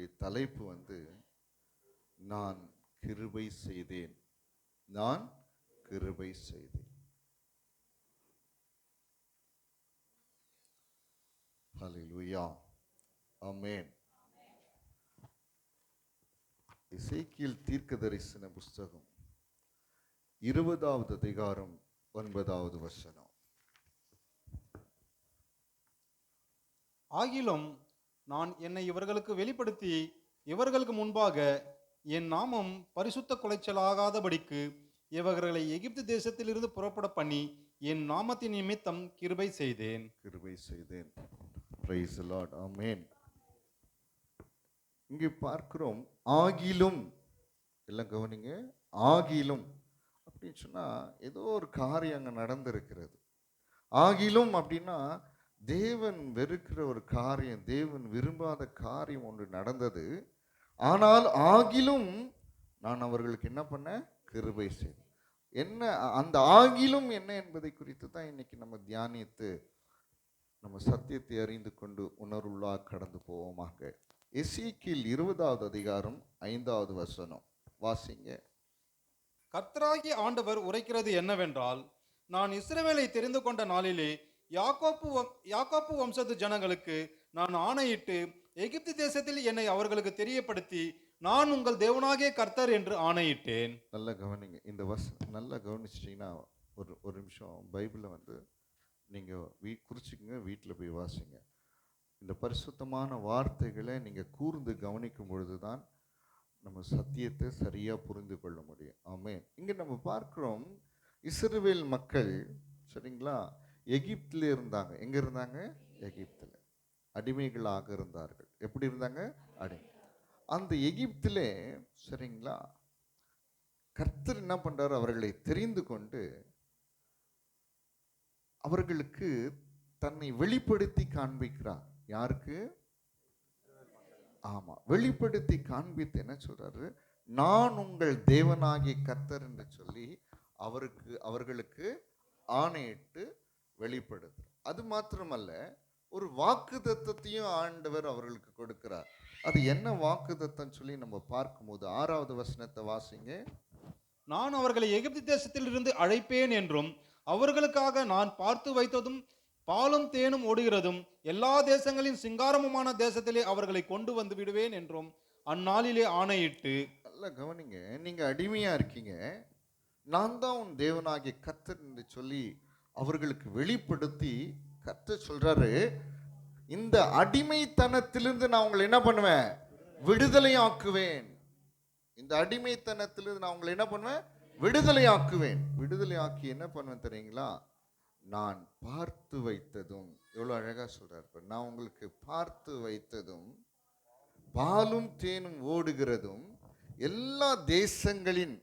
அதனுடைய தலைப்பு நான் கிருபை செய்தேன். நான் கிருபை செய்தேன். ஹல்லேலூயா, ஆமென். எசேக்கியேல் தீர்க்கதரிசன புஸ்தகம் 20வது அதிகாரம் 9வது வசனம். ஆகிலும் நான் என்னை இவர்களுக்கு வெளிப்படுத்தி இவர்களுக்கு முன்பாக என் நாமம் பரிசுத்த குலைச்சலாகாதபடிக்கு இவர்களை எகிப்து தேசத்திலிருந்து புறப்பட பண்ணி என் நாமத்தின் நிமித்தம் கிருபை செய்தேன். கிருபை செய்தேன். பிரைஸ் தி லார்ட், ஆமென். இங்கே பார்க்கிறோம், ஆகிலும், எல்லாம் கவனிங்க, ஆகிலும் அப்படின்னு சொன்னா ஏதோ ஒரு காரியம் அங்க நடந்திருக்கிறது. ஆகிலும் அப்படின்னா தேவன் வெறுக்கிற ஒரு காரியம், தேவன் விரும்பாத காரியம் ஒன்று நடந்தது. ஆனால் ஆகிலும் நான் அவர்களுக்கு என்ன பண்ணேன்? கிருபை செய்தேன். என்ன அந்த ஆகிலும் என்ன என்பதை குறித்து தான் இன்னைக்கு நம்ம தியானித்து நம்ம சத்தியத்தை அறிந்து கொண்டு உணர்வுள்ளாக கடந்து போவோமாக. எசேக்கியேல் 20வது அதிகாரம் 5வது வசனம் வாசிங்க. கர்த்தராகிய ஆண்டவர் உரைக்கிறது என்னவென்றால், நான் இஸ்ரவேலை தெரிந்து கொண்ட நாளிலே யாக்கோப்பு வம்சத்து ஜனங்களுக்கு நான் ஆணையிட்டு எகிப்து தேசத்தில் என்னை அவர்களுக்கு தெரியப்படுத்தி நான் உங்கள் தேவனாகிய கர்த்தர் என்று ஆணையிட்டேன். நல்லா கவனிங்க, இந்த நல்லா கவனிச்சிட்டிங்கன்னா ஒரு நிமிஷம் பைபிளை நீங்கள் குறிச்சிக்கங்க, வீட்டில் போய் வாசிங்க. இந்த பரிசுத்தமான வார்த்தைகளை நீங்கள் கூர்ந்து கவனிக்கும் பொழுது தான் நம்ம சத்தியத்தை சரியாக புரிந்து கொள்ள முடியும். ஆமென். இங்கே நம்ம பார்க்குறோம், இஸ்ரவேல் மக்கள் சரிங்களா எகிப்தில் இருந்தாங்க. எங்கே இருந்தாங்க? எகிப்தில் அடிமைகளாக இருந்தார்கள். எப்படி இருந்தாங்க? அடிமை. அந்த எகிப்திலே சரிங்களா கர்த்தர் என்ன பண்றாரு? அவர்களை தெரிந்து கொண்டு அவர்களுக்கு தன்னை வெளிப்படுத்தி காண்பிக்கிறார். யாருக்கு? ஆமா, வெளிப்படுத்தி காண்பித்து என்ன சொல்றாரு? நான் உங்கள் தேவனாகிய கர்த்தர் என்று சொல்லி அவர்களுக்கு ஆணையிட்டு வெளிப்படுத்து. அது மாத்திரமல்ல, ஒரு வாக்குத்தத்தத்தையும் ஆண்டவர் அவர்களுக்கு கொடுக்கிறார். அது என்ன வாக்குத்தத்தம் சொல்லி நம்ம பார்க்கும்போது 6வது வசனத்தை வாசிங்க. நான் அவர்களை எகிப்து தேசத்திலிருந்து அழைப்பேன் என்றும் அவர்களுக்காக நான் பார்த்து வைத்ததும் பாலும் தேனும் ஓடுகிறதும் எல்லா தேசங்களின் சிங்காரமுமான தேசத்திலே அவர்களை கொண்டு வந்து விடுவேன் என்றும் அந்நாளிலே ஆணையிட்டு. நல்லா கவனிங்க, நீங்க அடிமையா இருக்கீங்க, நான் தான் உன் தேவனாகிய கர்த்தர் என்று சொல்லி அவர்களுக்கு வெளிப்படுத்தி கர்த்தர் சொல்றாரு, இந்த அடிமைத்தனத்திலிருந்து நான் உங்களை என்ன பண்ணுவேன்? விடுதலை ஆக்குவேன். இந்த அடிமைத்தனத்திலிருந்து நான் உங்களை என்ன பண்ணுவேன்? விடுதலை ஆக்குவேன். விடுதலை ஆக்கி என்ன பண்ணுவேன் தெரியுங்களா? நான் பார்த்து வைத்ததும், எவ்வளவு அழகா சொல்றாரு, நான் உங்களுக்கு பார்த்து வைத்ததும் பாலும் தேனும் ஓடுகிறதும் எல்லா தேசங்களின்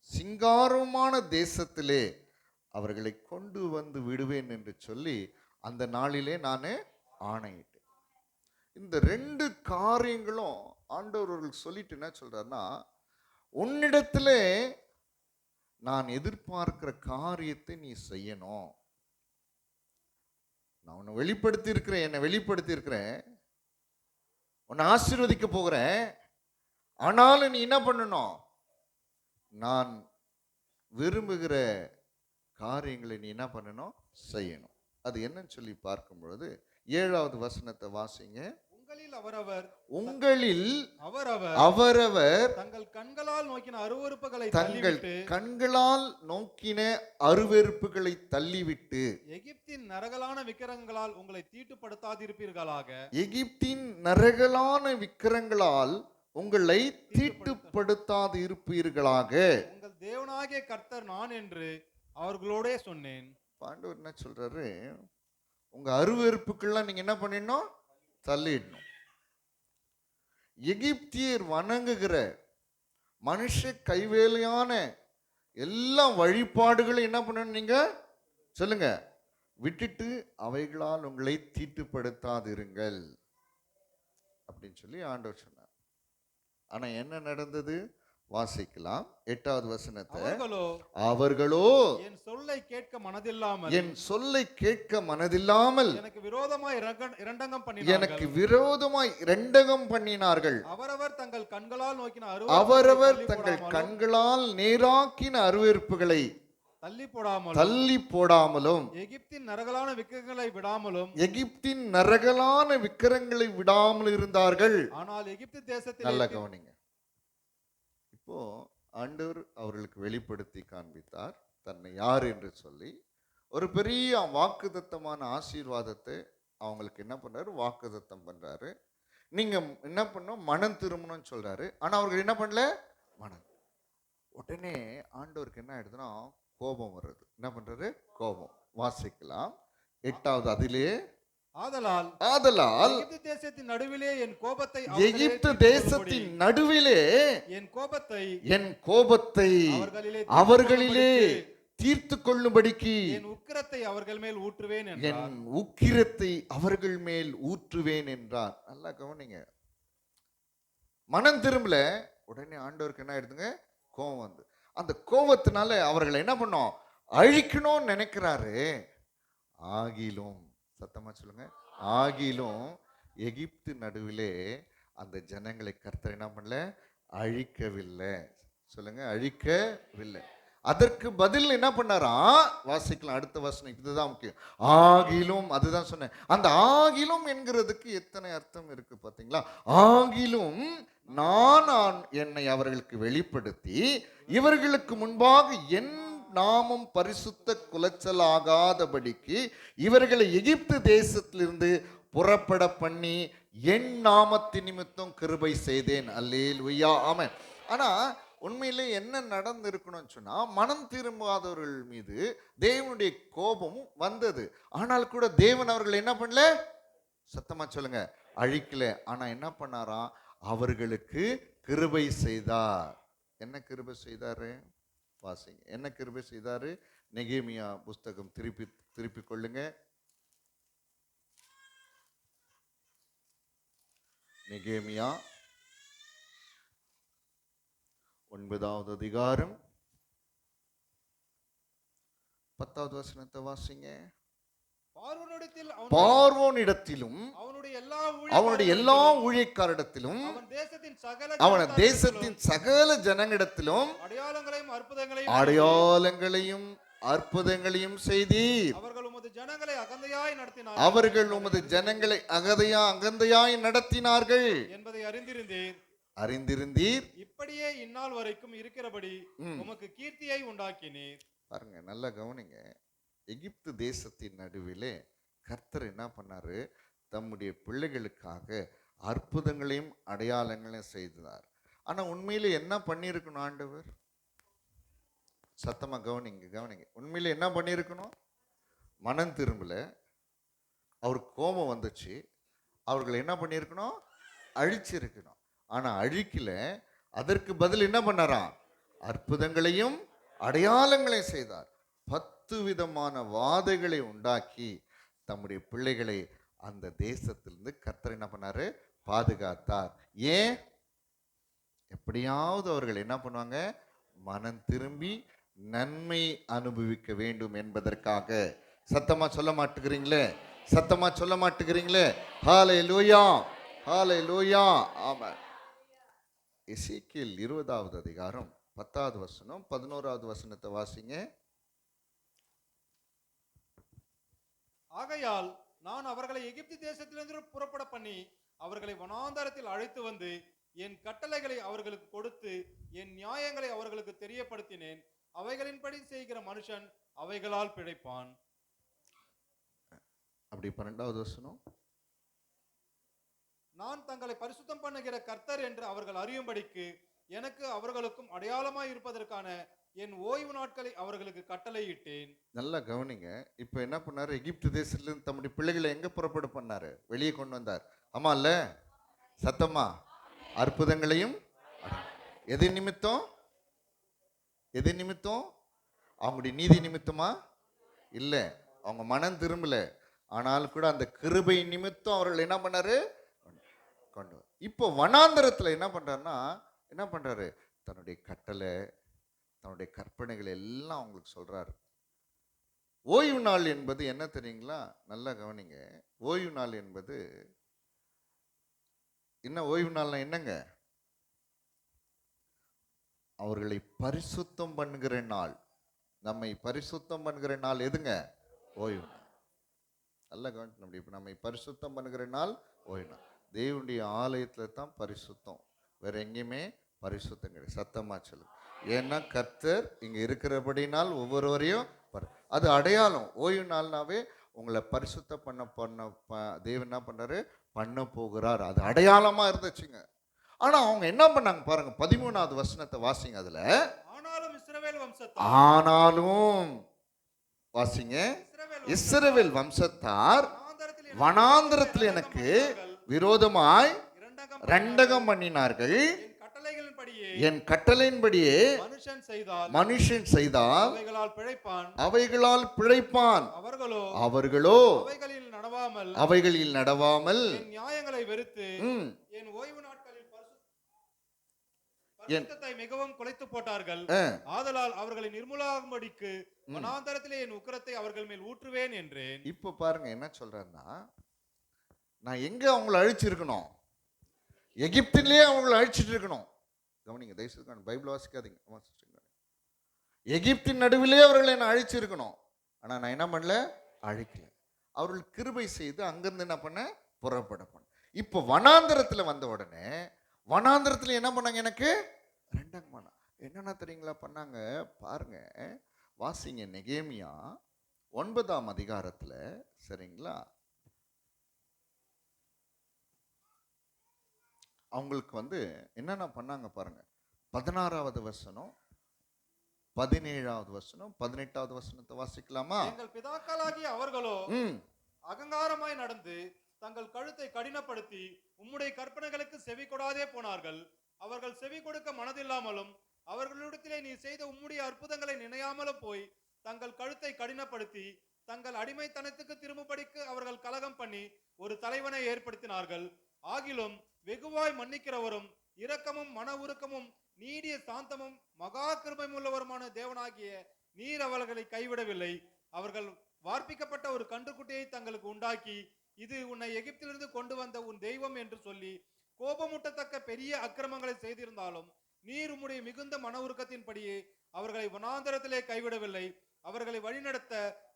சிங்காரமான தேசத்திலே அவர்களை கொண்டு வந்து விடுவேன் என்று சொல்லி அந்த நாளிலே நான் ஆணையிட்டேன். இந்த 2 காரியங்களும் ஆண்டவர்கள் சொல்லிட்டு என்ன சொல்றாருன்னா, உன்னிடத்துல நான் எதிர்பார்க்கிற காரியத்தை நீ செய்யணும். நான் உன்னை வெளிப்படுத்தி இருக்கிறேன், என்னை வெளிப்படுத்தி இருக்கிறேன், உன்னை ஆசீர்வதிக்க போகிறேன். ஆனாலும் நீ என்ன பண்ணணும்? நான் விரும்புகிற காரியங்களை நீ என்ன பண்ணணும்? செய்யணும். அது என்னன்னு சொல்லி பார்க்கும் பொழுது 7வது வசனத்தை வாசிங்க. உங்களில் அவரவர் தங்கள் கண்களால் நோக்கின அருவருப்புகளை தள்ளிவிட்டு எகிப்தின் நரகலான விக்கிரகங்களால் உங்களை தீட்டுப்படுத்தாதிருப்பீர்களாக. எகிப்தின் நரகலான விக்கிரகங்களால் உங்களை தீட்டுப்படுத்தாது இருப்பீர்களாக. உங்கள் தேவனாகிய கர்த்தர் நான் என்று அவர்களோட சொன்னேன். ஆண்டவர் என்ன சொல்றாரு? உங்க அருவருப்புக்கெல்லாம் நீங்க என்ன பண்ணிடணும்? தள்ளிடணும். எகிப்தியர் வணங்குகிற மனுஷ கைவேலையான எல்லா வழிபாடுகளும் என்ன பண்ணணும்? நீங்க சொல்லுங்க, விட்டுட்டு அவைகளால் உங்களை தீட்டுப்படுத்தாதிருங்கள் அப்படின்னு சொல்லி ஆண்டவர் சொன்னார். ஆனா என்ன நடந்தது? வாசிக்கலாம் 8வது வசனத்தை. அவர்களோ அவர்களோ என் சொல்லை கேட்க மனதில்லாமல் என் சொல்லை கேட்க மனதில்லாமல் எனக்கு விரோதமாய் இரண்டங்கம் எனக்கு பண்ணினார்கள். விரோதமாய் இரண்டகம் பண்ணினார்கள். அவரவர் தங்கள் கண்களால் நோக்கின அவரவர் தங்கள் கண்களால் நேராக்கின அருவருப்புகளை தள்ளி போடாமலும் எகிப்தின் நரகலான விக்கிரகங்களை விடாமலும் எகிப்தின் நரகலான விக்கிரங்களை விடாமல் இருந்தார்கள். ஆனால் எகிப்து தேசத்தில் நல்லா கவனிங்க. இப்போ ஆண்டவர் அவர்களுக்கு வெளிப்படுத்தி காண்பித்தார் தன்னை யார் என்று சொல்லி. ஒரு பெரிய வாக்குத்தத்தமான ஆசீர்வாதத்தை அவங்களுக்கு என்ன பண்றாரு, வாக்குத்தத்தம் பண்றாரு. நீங்க என்ன பண்ணணும், மனம் திரும்பணும்னு சொல்றாரு. ஆனா அவர்கள் என்ன பண்ணல, மனம். உடனே ஆண்டவருக்கு என்ன ஆயிடுதுன்னா கோபம் வருது. என்ன பண்றாரு, கோபம். வாசிக்கலாம் 8வது. அதிலே ஆதலால் எகிப்து தேசத்தின் நடுவிலே என் கோபத்தை எகிப்து தேசத்தின் நடுவிலே என் கோபத்தை அவர்களிலே தீர்த்து கொள்ளும்படிக்கு என் உக்கிரத்தை அவர்கள் மேல் ஊற்றுவேன் என்றார். நல்லா கவனிங்க. மனம் திரும்பல. உடனே ஆண்டவருக்கு என்ன ஆயிடுதுங்க, கோபம் வந்து. அந்த கோபத்தினால அவர்களை என்ன பண்ணோம், அழிக்கணும்னு நினைக்கிறாரு. ஆகிலும், சத்தமா சொல்லுங்க, ஆகிலும் எகிப்து நடுவிலே அந்த ஜனங்களை கர்த்தர் என்ன பண்ணல, அழிக்கவில்லை. சொல்லுங்க, அழிக்கவில்லை. அதற்கு பதில் என்ன பண்ணாரா, வாசிக்கலாம் அடுத்த வசனம். இதுதான் முக்கியம். ஆகிலும், அதுதான் சொன்னேன். அந்த ஆகிலும் என்கிறதுக்கு எத்தனை அர்த்தம் இருக்கு பாத்தீங்களா. ஆகிலும் நான் என்னை அவர்களுக்கு வெளிப்படுத்தி இவர்களுக்கு முன்பாக என் நாமம் பரிசுத்த குலைச்சல் ஆகாதபடிக்கு இவர்களை எகிப்து தேசத்திலிருந்து புறப்பட பண்ணி என் நாமத்தின் நிமித்தம் கிருபை செய்தேன். அல்லேலூயா, ஆமென். ஆனா உண்மையிலே என்ன நடந்து இருக்கணும்னு சொன்னா, மனம் திரும்பாதவர்கள் மீது தேவனுடைய கோபம் வந்தது. ஆனால் கூட தேவன் அவர்கள் என்ன பண்ணல, சத்தமா சொல்லுங்க, அழிக்கல. ஆனா என்ன பண்ணாராம், அவர்களுக்கு கிருபை செய்தார். என்ன கிருபை செய்தாரு, வாசிங்க. என்ன கிருபை செய்தாரு? நெகேமியா புஸ்தகம் திருப்பி கொள்ளுங்க. நெகேமியா 9வது அதிகாரம் 10வது வசனத்தை வாசிங்க. பார்வோனிடத்திலும் அவனுடைய எல்லா ஊழியக்காரிடத்திலும் அவன் தேசத்தின் சகல ஜனங்களிடத்திலும் அடையாளங்களையும் அற்புதங்களையும் செய்தீர். அவர்கள் உமது ஜனங்களை அகந்தையாய் நடத்தினார்கள் என்பதை அறிந்திருந்தீர். இப்படியே இந்நாள் வரைக்கும் இருக்கிறபடி உமக்கு கீர்த்தியை உண்டாக்கினீர். பாருங்க, நல்லா கவனிங்க. எகிப்து தேசத்தின் நடுவிலே கர்த்தர் என்ன பண்ணாரு, தம்முடைய பிள்ளைகளுக்காக அற்புதங்களையும் அடையாளங்களையும் செய்தார். ஆனா உண்மையில என்ன பண்ணியிருக்கணும் ஆண்டவர், சத்தமா கவனிங்க. உண்மையில என்ன பண்ணியிருக்கணும், மனம் திரும்பல, அவருக்கு கோபம் வந்துச்சு. அவர்களை என்ன பண்ணியிருக்கணும், அழிச்சிருக்கணும். ஆனா அழிக்கல. அதற்கு பதில் என்ன பண்ணாராம், அற்புதங்களையும் அடையாளங்களையும் செய்தார். 10 விதமான வாதைகளை உண்டாக்கி தம்முடைய பிள்ளைகளை அந்த தேசத்திலிருந்து கர்த்தர் என்ன பண்ணாரு, பாதுகாத்தார். ஏன், எப்படியாவது அவர்கள் என்ன பண்ணுவாங்க, மனம் திரும்பி நன்மை அனுபவிக்க வேண்டும் என்பதற்காக. சத்தமா சொல்ல மாட்டுகிறீங்களே. ஹல்லேலூயா, ஹல்லேலூயா, ஆமென். எசேக்கியேல் 20வது அதிகாரம் 10வது வசனம் 11வது வசனத்தை வாசிங்க. ஆகையால் நான் அவர்களை எகிப்து தேசத்திலிருந்து புறப்பட பண்ணி அவர்களை வனாந்தரத்தில் அழைத்து வந்து என் கட்டளைகளை அவர்களுக்கு கொடுத்து என் நியாயங்களை அவர்களுக்கு தெரியப்படுத்தினேன். அவைகளின்படி செய்கிற மனுஷன் அவைகளால் பிழைப்பான். அப்படி 12வது வசனம், நான் தங்களை பரிசுத்தம் பண்ணுகிற கர்த்தர் என்று அவர்கள் அறியும்படிக்கு எனக்கு அவர்களுக்கும் அடையாளமாய் இருப்பதற்கான என் ஓய்வு நாட்களை அவர்களுக்கு கட்டளையிட்டேன். நல்லா கவனிங்க. இப்ப என்ன பண்ணாரு, எகிப்து தேசத்திலிருந்து தம்முடைய பிள்ளைகளை எங்க புறப்பட பண்ணாரு, வெளியே கொண்டு வந்தார். ஆமா இல்ல, சத்தமா, அற்புதங்களையும். எது நிமித்தம், அவங்களுடைய நீதி நிமித்தமா இல்ல, அவங்க மனம் திரும்பல. ஆனால் கூட அந்த கிருபை நிமித்தம் அவர்கள் என்ன பண்ணாரு, கொண்டு. இப்போ வனாந்தரத்துல என்ன பண்றாருன்னா, தன்னுடைய கட்டளை, தன்னுடைய கற்பனைகள் எல்லாம் அவங்களுக்கு சொல்றாரு. ஓய்வு நாள் என்பது என்ன தெரியுங்களா? நல்லா கவனிங்க. ஓய்வு நாள் என்பது என்ன? ஓய்வு நாள்னா என்னங்க? அவர்களை பரிசுத்தம் பண்ணுகிற நாள். நம்மை பரிசுத்தம் பண்ணுகிற நாள் எதுங்க? ஓய்வு நாள். நல்லா கவனிக்கணும். இப்போ நம்மை பரிசுத்தம் பண்ணுகிற நாள் ஓய்வு நாள். தேவனுடைய ஆலயத்தில் தான் பரிசுத்தம், வேற எங்கேயுமே பரிசுத்தம் கிடையாது. சத்தமா சொல்லு. ஏன்னா கர்த்தர் இங்க இருக்கிறபடினால் ஒவ்வொருவரையும் அது அடையாளம். ஓய்வு நாள்னாவே உங்களை பரிசுத்த தேவன் என்ன பண்றாரு? பண்ண போகிறார். அது அடையாளமா இருந்துச்சுங்க. ஆனா அவங்க என்ன பண்ணாங்க பாருங்க. 13வது வசனத்தை வாசிங்க. அதுல ஆனாலும் இஸ்ரவேல் வம்சத்தார், ஆனாலும் வாசிங்க, இஸ்ரவேல் வம்சத்தார் வனாந்தரத்தில் எனக்கு விரோதமாய் ரண்டகம் பண்ணினார்கள். என் கட்டளையின்படியே மனுஷன் செய்தால் அவைகளால் பிழைப்பான். அவர்களோ அவைகளில் நடவாமல் நியாயங்களை வெறுத்து என் ஓய்வு நாட்களில் பரிசுத்தத்தை மிகவும் குலைத்து போட்டார்கள். ஆதலால் அவர்களை நிர்மூலமாகும்படிக்கு வனாந்தரத்திலே என் உக்கிரத்தை அவர்கள் மேல் ஊற்றுவேன் என்றேன். இப்ப பாருங்க என்ன சொல்றேன்னா, நான் எங்க அவங்களை அழிச்சிருக்கணும்? எகிப்திலேயே அவங்களை அழிச்சிட்டு இருக்கணும். கவனிங்க, தயவுசெய்து பைபிள் வாசிக்காதீங்க. எகிப்தின் நடுவிலே அவர்களை நான் அழிச்சிருக்கணும். ஆனா நான் என்ன பண்ணல? அழிக்கல. அவர்கள் கிருபை செய்து அங்கிருந்து என்ன பண்ண? புறப்பட பண்ண. இப்போ வனாந்தரத்துல வந்த உடனே வனாந்தரத்துல என்ன பண்ணாங்க? எனக்கு ரெண்டாங்க பண்ண என்னன்னா தெரியுங்களா பண்ணாங்க? பாருங்க, வாசிங்க. நெகேமியா 9ஆம் அதிகாரத்துல, சரிங்களா, அவங்களுக்கு என்னென்ன பண்ணாங்க பாருங்க. 16வது வசனம், 17வது வசனம், 18வது வசனத்தை வாசிக்கலாமா? எங்கள் பிதாக்களாகிய அவர்களோ அகங்காரமாய் நடந்து தங்கள் கழுத்தை கடினப்படுத்தி உம்முடைய கற்பனைகளுக்கு செவி கொடாதே போனார்கள். அவர்கள் செவி கொடுக்க மனதில்லாமலும் அவர்களிடத்திலே நீ செய்த உம்முடைய அற்புதங்களை நினையாமலும் போய் தங்கள் கழுத்தை கடினப்படுத்தி தங்கள் அடிமைத்தனத்துக்கு திரும்பும்படிக்கு அவர்கள் கலகம் பண்ணி ஒரு தலைவனை ஏற்படுத்தினார்கள். ஆகிலும் வெகுவாய் மன்னிக்கிறவரும் இரக்கமும் மன உருக்கமும் நீடிய சாந்தமும் மகா கிருபை உள்ளவருமான தேவனாகிய நீர் அவர்களை கைவிடவில்லை. அவர்கள் வார்ப்பிக்கப்பட்ட ஒரு கன்றுக்குட்டியை தங்களுக்கு உண்டாக்கி, இது உன்னை எகிப்திலிருந்து கொண்டு வந்த உன் தெய்வம் என்று சொல்லி கோபமூட்டத்தக்க பெரிய அக்கிரமங்களை செய்திருந்தாலும் நீர் உம்முடைய மிகுந்த மன உருக்கத்தின்படியே அவர்களை வனாந்தரத்திலே கைவிடவில்லை. அவர்களை வழிநடத்த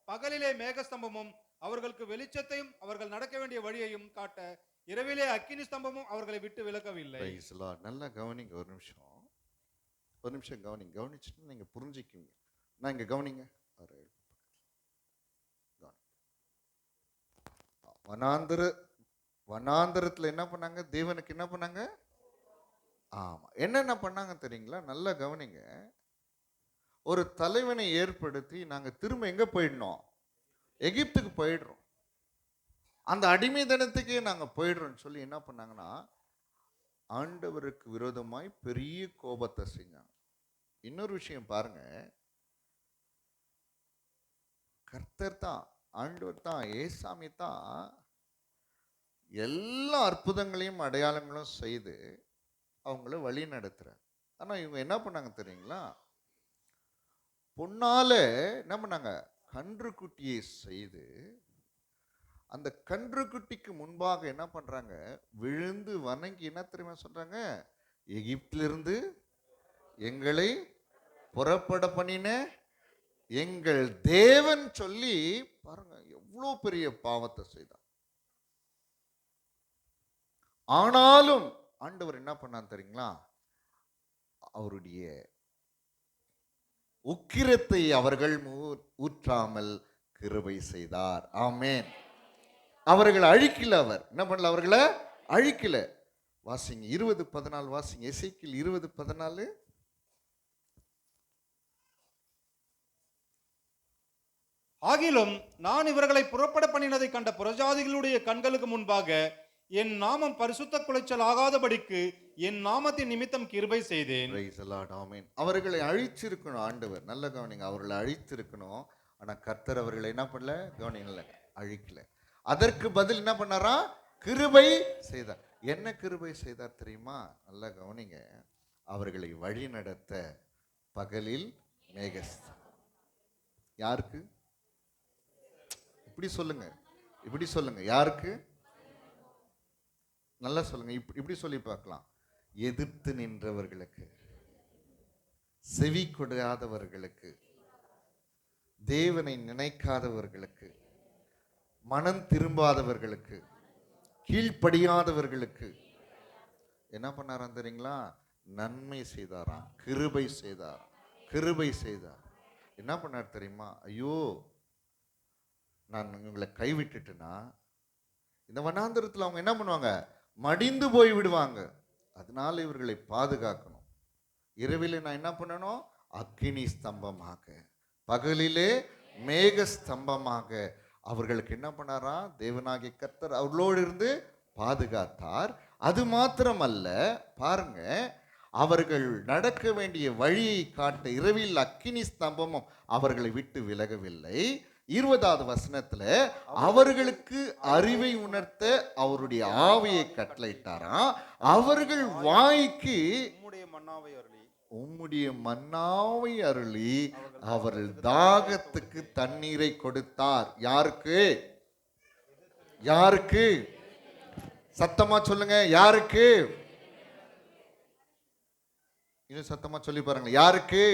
பகலிலே மேகஸ்தம்பமும் அவர்களுக்கு வெளிச்சத்தையும் அவர்கள் நடக்க வேண்டிய வழியையும் காட்ட இரவிலே அக்கினி ஸ்தம்பமும் அவர்களை விட்டு விலகவில்லை. நல்லா கவனிங்க. ஒரு நிமிஷம் கவனிங்க. கவனிச்சுட்டு நீங்க புரிஞ்சுக்குவீங்க. நான் இங்க கவனிங்க. வனாந்தரத்துல என்ன பண்ணாங்க? தேவனுக்கு என்ன பண்ணாங்க? ஆமா, என்னென்ன பண்ணாங்க தெரியுங்களா? நல்லா கவனிங்க. ஒரு தலைவனை ஏற்படுத்தி நாங்க திரும்ப எங்க போயிடணும்? எகிப்துக்கு போயிடுறோம். அந்த அடிமைத்தனத்துக்கே நாங்க போயிடுறோம்னு சொல்லி என்ன பண்ணாங்கன்னா, ஆண்டவருக்கு விரோதமாய் பெரிய கோபத்தை செஞ்சாங்க. இன்னொரு விஷயம் பாருங்க, கர்த்தர் தான், ஆண்டவர் தான், ஏசாமி தான் எல்லா அற்புதங்களையும் அடையாளங்களும் செய்து அவங்கள வழி நடத்துறார். ஆனா இவங்க என்ன பண்ணாங்க தெரியுங்களா? பொன்னால என்ன பண்ணாங்க? கன்றுக்குட்டியை செய்து அந்த கன்றுக்குட்டிக்கு முன்பாக என்ன பண்றாங்க? விழுந்து வணங்கி என்ன தெரியுமா சொல்றாங்க? எகிப்திலிருந்து எங்களை புறப்பட பண்ணின எங்கள் தேவன் சொல்லி பாருங்க, எவ்வளவு பெரிய பாவத்தை செய்தார். ஆனாலும் ஆண்டவர் என்ன பண்ணான்னு தெரியுங்களா? அவருடைய உக்கிரத்தை அவர்கள் ஊற்றாமல் கிருபை செய்தார். ஆமென். அவர்கள் அழிக்கல. அவர் என்ன பண்ணல? அவர்களை அழிக்கல. வாசிங்க 20:14 வாசிங்க. எசேக்கியேல் 20:14. ஆகிலும் நான் இவர்களை புறப்பட பண்ணினதை கண்ட புறஜாதிகளுடைய கண்களுக்கு முன்பாக என் நாமம் பரிசுத்த குலைச்சல் ஆகாதபடிக்கு என் நாமத்தின் நிமித்தம் கிருபை செய்தேன். அவர்களை அழிச்சிருக்கணும் ஆண்டவர். நல்ல கவனிங்க, அவர்களை அழித்திருக்கணும். ஆனா கர்த்தர் அவர்களை என்ன பண்ணல? கவனிங்கள, அழிக்கல. அதற்கு பதில் என்ன பண்ணாரா? கிருபை செய்தார். என்ன கிருபை செய்தார் தெரியுமா? நல்லா கவனிங்க. அவர்களை வழி நடத்த பகலில் மேகஸ்தம்பம். யாருக்கு? இப்படி சொல்லுங்க, இப்படி சொல்லுங்க. யாருக்கு? நல்லா சொல்லுங்க. இப்படி சொல்லி பார்க்கலாம். எதிர்த்து நின்றவர்களுக்கு, செவி கொடாதவர்களுக்கு, தேவனை நினைக்காதவர்களுக்கு, மனம் திரும்பாதவர்களுக்கு, கீழ்ப்படியாதவர்களுக்கு என்ன பண்ணாராம் தெரியுங்களா? நன்மை செய்தாராம், கிருபை செய்தார், கிருபை செய்தார். என்ன பண்ணார் தெரியுமா? ஐயோ, நான் உங்களை கைவிட்டுட்டுனா இந்த வனாந்தரத்தில் அவங்க என்ன பண்ணுவாங்க? மடிந்து போய் விடுவாங்க. அதனால இவர்களை பாதுகாக்கணும். இரவிலே நான் என்ன பண்ணணும்? அக்கினி ஸ்தம்பமாக, பகலிலே மேக ஸ்தம்பமாக அவர்களுக்கு என்ன பண்ணாரா? தேவனாகிய கர்த்தர் அவர்களோடு இருந்து பாதுகாத்தார். அது மாத்திரமல்ல, பாருங்க, அவர்கள் நடக்க வேண்டிய வழியை காட்ட இரவில் அக்கினி ஸ்தம்பமும் அவர்களை விட்டு விலகவில்லை. 20வது வசனத்துல அவர்களுக்கு அறிவை உணர்த்த அவருடைய ஆவியை கட்டளையிட்டாராம். அவர்கள் வாய்க்கு உம்முடைய மன்னாவை அருளி அவர்கள் தாகத்துக்கு தண்ணீரை கொடுத்தார். யாருக்கு? யாருக்கு? சத்தமா சொல்லுங்க. யாருக்கு? இன்னும் சத்தமா சொல்லி பாருங்க. யாருக்கு?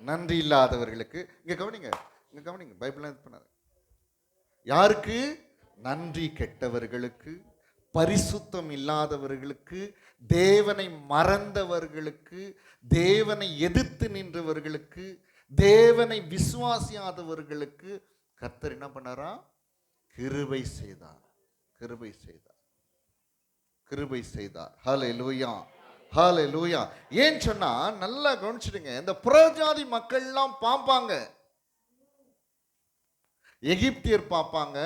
நன்றி இல்லாதவர்களுக்கு. இங்க கவனிங்க, இங்க கவனிங்க, பைபிள் இது பண்ணாது. யாருக்கு? நன்றி கெட்டவர்களுக்கு, பரிசுத்தம் இல்லாதவர்களுக்கு, தேவனை மறந்தவர்களுக்கு, தேவனை எதிர்த்து நின்றவர்களுக்கு, தேவனை விசுவாசியாதவர்களுக்கு கர்த்தர் என்ன பண்ணாரா? கிருபை செய்தார், கிருபை செய்தார், கிருபை செய்தார். ஹல்லேலூயா, ஹல்லேலூயா. ஏன் சொன்னா, நல்லா கவனிச்சிடுங்க, இந்த புறஜாதி மக்கள் எல்லாம் பார்ப்பாங்க, எகிப்தியர் பார்ப்பாங்க,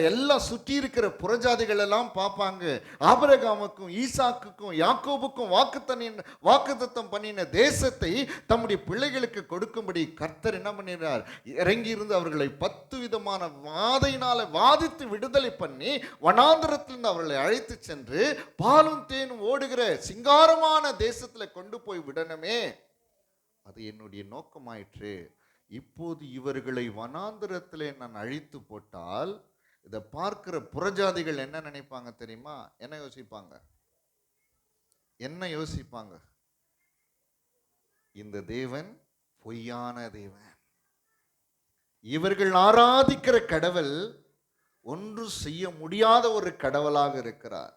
எல்லாம் சுற்றி இருக்கிற புறஜாதிகள் எல்லாம் பார்ப்பாங்க. ஆபிரகாமுக்கும் ஈசாக்குக்கும் யாக்கோபுக்கும் வாக்குத்தத்தம் பண்ணின தேசத்தை தம்முடைய பிள்ளைகளுக்கு கொடுக்கும்படி கர்த்தர் என்ன பண்ணினார்? இறங்கி இருந்து அவர்களை 10 விதமான வாதையினால வாதித்து விடுதலை பண்ணி வனாந்தரத்திலிருந்து அவர்களை அழைத்து சென்று பாலும் தேனும் ஓடுகிற சிங்காரமான தேசத்துல கொண்டு போய் விடணுமே, அது என்னுடைய நோக்கமாயிற்று. இப்போது இவர்களை வனாந்திரத்திலே நான் அழித்து போட்டால் இதை பார்க்கிற புறஜாதிகள் என்ன நினைப்பாங்க தெரியுமா? என்ன யோசிப்பாங்க? என்ன யோசிப்பாங்க? இந்த தேவன் பொய்யான தேவன், இவர்கள் ஆராதிக்கிற கடவுள் ஒன்று செய்ய முடியாத ஒரு கடவுளாக இருக்கிறார்,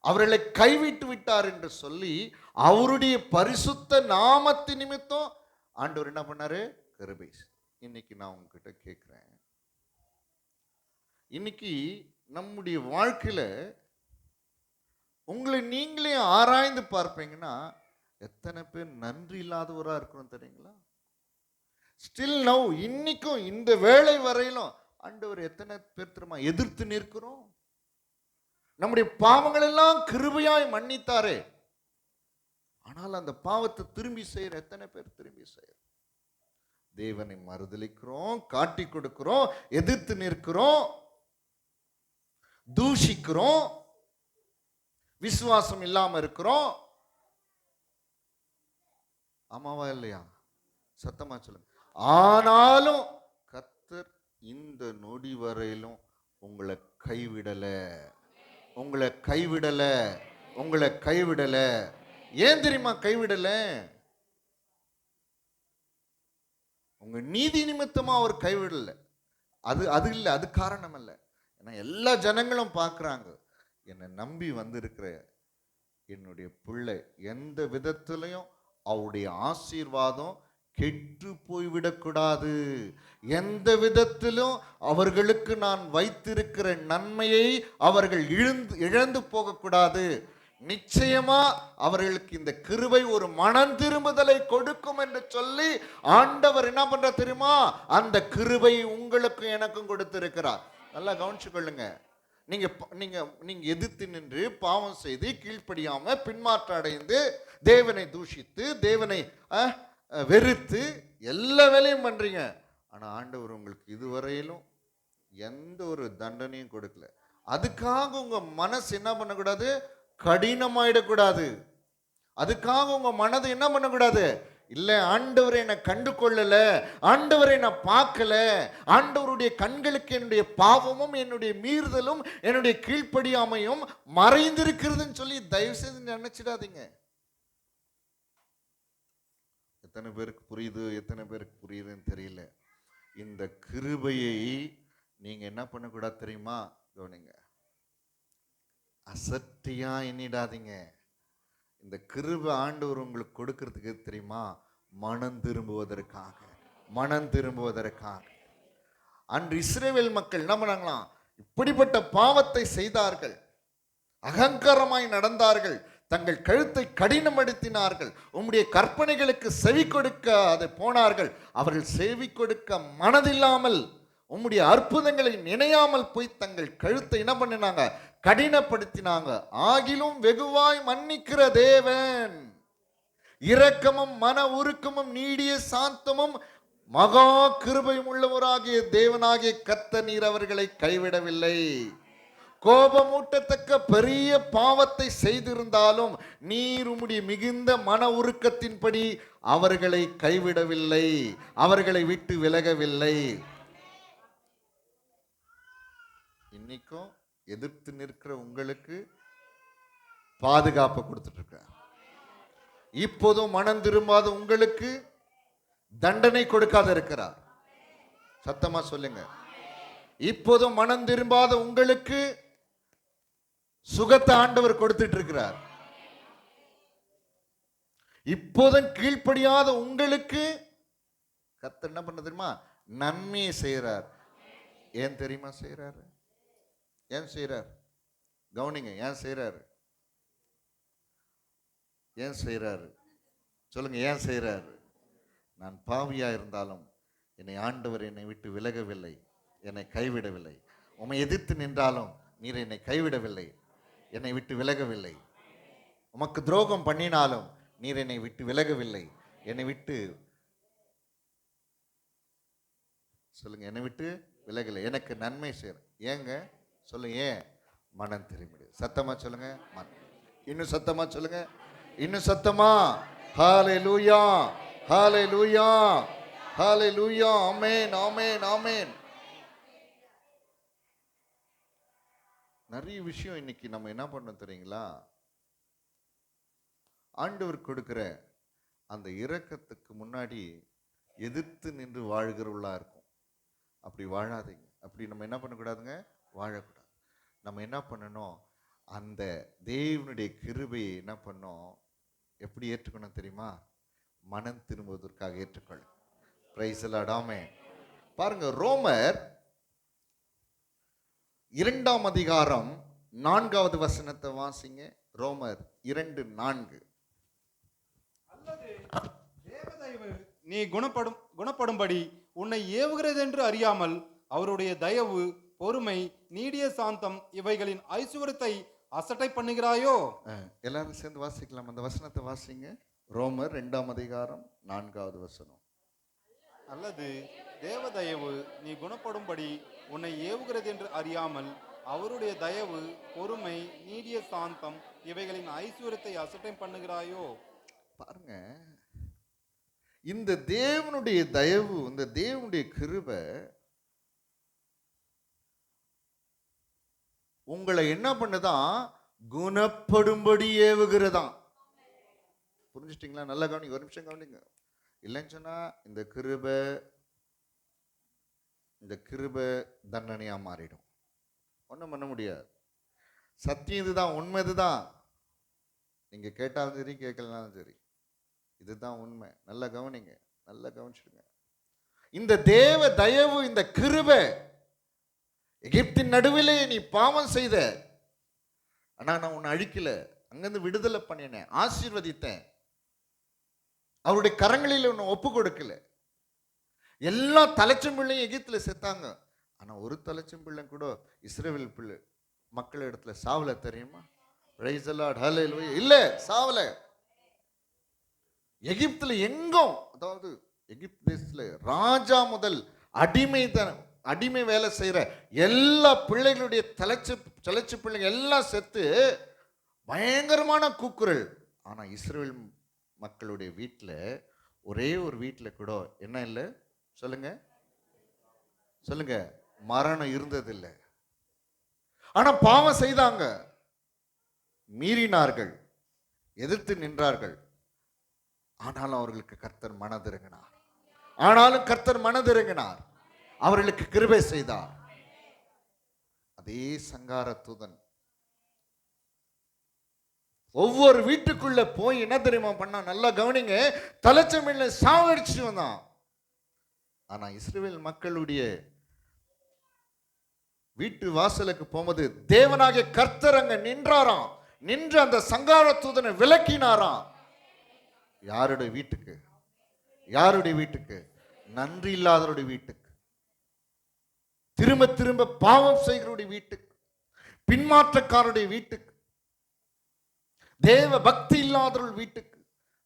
அவர்களை கைவிட்டு விட்டார் என்று சொல்லி அவருடைய பரிசுத்த நாமத்து நிமித்தம் ஆண்டவர் என்ன பண்ணாரு? கிருபை. இன்னைக்கு நான் உங்ககிட்ட கேட்கிறேன், இன்னைக்கு நம்முடைய வாழ்க்கையில உங்களை நீங்களே ஆராய்ந்து பார்ப்பீங்கன்னா எத்தனை பேர் நன்றி இல்லாதவரா இருக்கிறோம் தெரியுங்களா? ஸ்டில் நவ், இன்னைக்கும் இந்த வேளை வரையிலும் ஆண்டவர் எத்தனை பேர் தெரியுமா எதிர்த்து நிற்கிறோம்? நம்முடைய பாவங்கள் எல்லாம் கிருபையாய் மன்னித்தாரே, ஆனால் அந்த பாவத்தை திரும்பி செய்யற எத்தனை பேர் திரும்பி செய்யற? தேவனை மறுதலிக்கிறோம், காட்டி கொடுக்கிறோம், எதிர்த்து நிற்கிறோம், தூஷிக்கிறோம், விசுவாசம் இல்லாம இருக்கிறோம். ஆமாவா இல்லையா? சத்தமா சொல்லுங்க. ஆனாலும் கர்த்தர் இந்த நொடி வரையிலும் உங்களை கைவிடல, உங்களை கைவிடல, உங்களை கைவிடல. ஏன் தெரியுமா கைவிடல? உங்க நீதி நிமித்தமா அவர் கைவிடல. அது இல்லை, அது காரணம் இல்லை. ஏன்னா எல்லா ஜனங்களும் பார்க்குறாங்க, என்னை நம்பி வந்திருக்கிற என்னுடைய பிள்ளை எந்த விதத்திலையும் அவருடைய ஆசீர்வாதம் கெட்டு போய்விடக்கூடாது, எந்த விதத்திலும் அவர்களுக்கு நான் வைத்திருக்கிற நன்மையை அவர்கள் இழந்து போகக்கூடாது. நிச்சயமா அவர்களுக்கு இந்த கிருபை ஒரு மனம் திரும்புதலை கொடுக்கும் என்று சொல்லி ஆண்டவர் என்ன பண்ற தெரியுமா? அந்த கிருபை உங்களுக்கும் எனக்கும் கொடுத்திருக்கிறார். நல்லா கவனிச்சு கொள்ளுங்க. நீங்க நீங்க நீங்க எதிர்த்து நின்று பாவம் செய்து கீழ்ப்படியாம பின்மாற்ற அடைந்து தேவனை தூஷித்து தேவனை வெறுத்து எல்லா வேலையும் பண்றீங்க. ஆனா ஆண்டவர் உங்களுக்கு இதுவரையிலும் எந்த ஒரு தண்டனையும் கொடுக்கல. அதுக்காக உங்க மனசு என்ன பண்ணக்கூடாது? கடினமாயிடக்கூடாது. அதுக்காக உங்க மனதை என்ன பண்ணக்கூடாது? இல்ல, ஆண்டவர் என்னை கண்டு கொள்ளல, ஆண்டவரை நான் பார்க்கல, ஆண்டவருடைய கண்களுக்கு என்னுடைய பாவமும் என்னுடைய மீறுதலும் என்னுடைய கீழ்ப்படியாமையும் மறைந்திருக்கிறதுன்னு சொல்லி தயவு செய்து நினைச்சிடாதீங்க. எத்தனை பேருக்கு புரியுது, எத்தனை பேருக்கு புரியுதுன்னு தெரியல. இந்த கிருபையை நீங்க என்ன பண்ணக்கூடாது தெரியுமா? கவனிங்க, அசட்டியா எண்ணிடாதீங்க. இந்த கிருபை ஆண்டவர் உங்களுக்கு கொடுக்கிறதுக்கு தெரியுமா? மனம் திரும்புவதற்காக, மனம் திரும்புவதற்காக. அன்று இஸ்ரவேல் மக்கள் என்ன பண்ணாங்களாம்? இப்படிப்பட்ட பாவத்தை செய்தார்கள், அகங்காரமாய் நடந்தார்கள், தங்கள் கழுத்தை கடினப்படுத்தினார்கள், உம்முடைய கற்பனைகளுக்கு செவி கொடுக்க அதை போனார்கள். அவர்கள் செவி கொடுக்க மனதில்லாமல் உம்முடைய அற்புதங்களை நினையாமல் போய் தங்கள் கழுத்தை என்ன பண்ணினாங்க? கடினப்படுத்தினாங்க. ஆகிலும் வெகுவாய் மன்னிக்கிற தேவன், இரக்கமும் மன உருக்கமும் நீடிய சாந்தமும் மகா கிருபையும் உள்ளவராகிய தேவனாகிய கர்த்தர் நீர் அவர்களை கைவிடவில்லை. கோபமூட்டத்தக்க பெரிய பாவத்தை செய்திருந்தாலும் நீர் உம்முடைய மிகுந்த மன உருக்கத்தின்படி அவர்களை கைவிடவில்லை, அவர்களை விட்டு விலகவில்லை. இன்னைக்கும் எதிர்த்து நிற்கிற உங்களுக்கு பாதுகாப்பை கொடுத்துட்டு இருக்க. இப்போதும் மனம் திரும்பாத உங்களுக்கு தண்டனை கொடுக்காத இருக்கிறார். சத்தமா சொல்லுங்க. இப்போதும் மனம் திரும்பாத உங்களுக்கு சுகத்தை ஆண்டவர் கொடுத்துட்டு இருக்கிறார். இப்போதும் கீழ்ப்படியாத உங்களுக்கு கர்த்தர் என்ன பண்ண தெரியுமா? நன்மையை செய்யறார். ஏன் தெரியுமா செய்யறாரு? ஏன் செய்யறார்? கவனிங்க, ஏன் செய்யறாரு? ஏன் செய்யறாரு? சொல்லுங்க, ஏன் செய்யறாரு? நான் பாவியா இருந்தாலும் என்னை ஆண்டவர் என்னை விட்டு விலகவில்லை, என்னை கைவிடவில்லை. உம்மை எதிர்த்து நின்றாலும் நீர் என்னை கைவிடவில்லை, என்னை விட்டு விலகவில்லை. உமக்கு துரோகம் பண்ணினாலும் நீர் என்னை விட்டு விலகவில்லை, என்னை விட்டு சொல்லுங்க, என்னை விட்டு விலகலை, எனக்கு நன்மை செய்யற. ஏங்க சொல்லுங்க, ஏன்? மனம் திரும்பிடு. சத்தமா சொல்லுங்க, இன்னும் சத்தமா சொல்லுங்க, இன்னும் சத்தமா. ஹல்லேலூயா, ஹல்லேலூயா, ஹல்லேலூயா. ஆமென், ஆமென், ஆமென். நிறைய விஷயம் இன்னைக்கு நம்ம என்ன பண்ணோம் தெரியுங்களா? ஆண்டவர் கொடுக்கிற அந்த இரக்கத்துக்கு முன்னாடி எதிர்த்து நின்று வாழ்கிறவளா இருக்கும். அப்படி வாழாதீங்க. அப்படி நம்ம என்ன பண்ணக்கூடாதுங்க? வாழக்கூடாது. நம்ம என்ன பண்ணணும்? அந்த தேவனுடைய கிருபையை என்ன பண்ணோம்? எப்படி ஏற்றுக்கணும் தெரியுமா? மனம் திரும்புவதற்காக ஏற்றுக்கொள்ள. Praise the Lord. ஆமென். பாருங்க, ரோமர் 2ஆம் அதிகாரம் 4வது வசனத்தை வாசிங்க. ரோமர் 2:4. தேவதயவு நீ குணப்படும்படி உன்னை ஏவுகிறது என்று அறியாமல் அவருடைய தயவு, பொறுமை, நீடிய சாந்தம் இவைகளின் ஐசுவரத்தை அசட்டை பண்ணுகிறாயோ? எல்லாரும் சேர்ந்து வாசிக்கலாம். அந்த வசனத்தை வாசிங்க. ரோமர் 2ஆம் அதிகாரம் 4வது வசனம். அல்லது தேவதயவு நீ குணப்படும்படி உன்னை ஏவுகிறது என்று அறியாமல் அவருடைய தயவு, பொறுமை, நீடிய சாந்தம் இவைகளின் ஐஸ்வர்யத்தை அசட்டை பண்ணுகிறாயோ? பாருங்க, இந்த தேவனுடைய தயவு, இந்த தேவனுடைய கிருபை உங்களை என்ன பண்ணுதான்? குணப்படும்படி ஏவுகிறதாம். புரிஞ்சுட்டீங்களா? நல்லா கவனிங்க, ஒரு நிமிஷம் கவனிங்க. இல்லைன்னு சொன்னா இந்த கிருபை தண்டனையா மாறிடும். ஒன்றும் பண்ண முடியாது. சத்தியம் இதுதான், உண்மை இதுதான். நீங்க கேட்டாலும் சரி, கேட்கலனாலும் சரி, இதுதான் உண்மை. நல்லா கவனிங்க, நல்லா கவனிச்சிடுங்க. இந்த தேவ தயவு, இந்த கிருபை, எகிப்தின் நடுவிலே நீ பாவம் செய்த, ஆனா நான் உன்னை அழிக்கல, அங்கிருந்து விடுதலை பண்ணினேன், ஆசீர்வதித்தேன், அவருடைய கரங்களில் உன்னை ஒப்பு கொடுக்கல. எல்லா தலைச்சம் பிள்ளையும் எகிப்துல செத்தாங்க, ஆனா ஒரு தலைச்சம் பிள்ளை கூட இஸ்ரவேல் பிள்ளை மக்கள் இடத்துல சாவல. தெரியுமா? பிரைஸ் தி லார்ட், ஹல்லேலூயா. இல்ல, சாவல. எகிப்துல எங்கும், அதாவது எகிப்து தேசத்துல ராஜா முதல் அடிமை வேலை செய்யற எல்லா பிள்ளைகளுடைய தலைச்சு பிள்ளைங்க எல்லாம் செத்து பயங்கரமான கூக்குரல். ஆனா இஸ்ரவேல் மக்களுடைய வீட்டில் ஒரே ஒரு வீட்டில் கூட என்ன இல்லை சொல்லுங்க, சொல்லுங்க, மரணம் இருந்ததில்லை. ஆனா பாவம் செய்தாங்க, மீறினார்கள், எதிர்த்து நின்றார்கள். ஆனாலும் அவர்களுக்கு கர்த்தர் மனதிறங்கினார். ஆனாலும் கர்த்தர் மனதிறங்கினார், அவர்களுக்கு கிருபை செய்தார். அதே சங்கார தூதன் ஒவ்வொரு வீட்டுக்குள்ள போய் என்ன தெரியுமா பண்ணா, நல்லா கவனிங்க, தலைச்சமையில சாவடிச்சு வந்தான். ஆனா இஸ்ரவேல் மக்களுடைய வீட்டு வாசலுக்கு போகும்போது தேவனாகிய கர்த்தர் அங்க நின்றாராம். நின்று அந்த சங்கார தூதனை விலக்கினாராம். யாருடைய வீட்டுக்கு? யாருடைய வீட்டுக்கு? நன்றி இல்லாதவருடைய வீட்டுக்கு, திரும்ப திரும்ப பாவம் செய்கிறவருடைய வீட்டுக்கு, பின்மாற்றக்காரருடைய வீட்டுக்கு, தேவ பக்தி இல்லாதவர்கள் வீட்டுக்கு,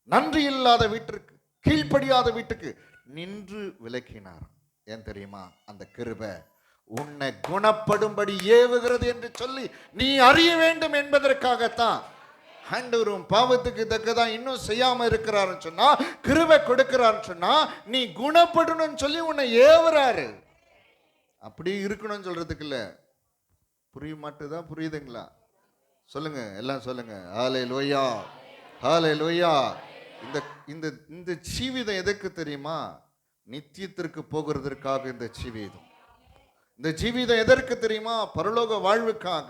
நன்றி இல்லாத வீட்டிற்கு, கீழ்ப்படியாத வீட்டுக்கு நின்று விலக்கினார். ஏன் தெரியுமா? அந்த கிருபை உன்னை குணப்படும்படி ஏவுகிறது என்று சொல்லி நீ அறிய வேண்டும் என்பதற்காகத்தான். ஆண்டவரும் பாவத்துக்கு தக்கதான் இன்னும் செய்யாம இருக்கிறாருன்னு சொன்னா, கிருபை கொடுக்கிறான்னு சொன்னா, நீ குணப்படணும்னு சொல்லி உன்னை ஏவுறாரு. அப்படி இருக்கணும்னு சொல்றதுக்கு இல்ல. புரிய மாட்டுதான்? புரியுதுங்களா? சொல்லுங்க, எல்லாம் சொல்லுங்க. ஹல்லேலூயா, ஹல்லேலூயா. இந்த இந்த இந்த ஜீவிதம் எதுக்கு தெரியுமா? நித்தியத்திற்கு போகிறதற்காக இந்த ஜீவிதம். இந்த ஜீவிதம் எதற்கு தெரியுமா? பரலோக வாழ்வுக்காக.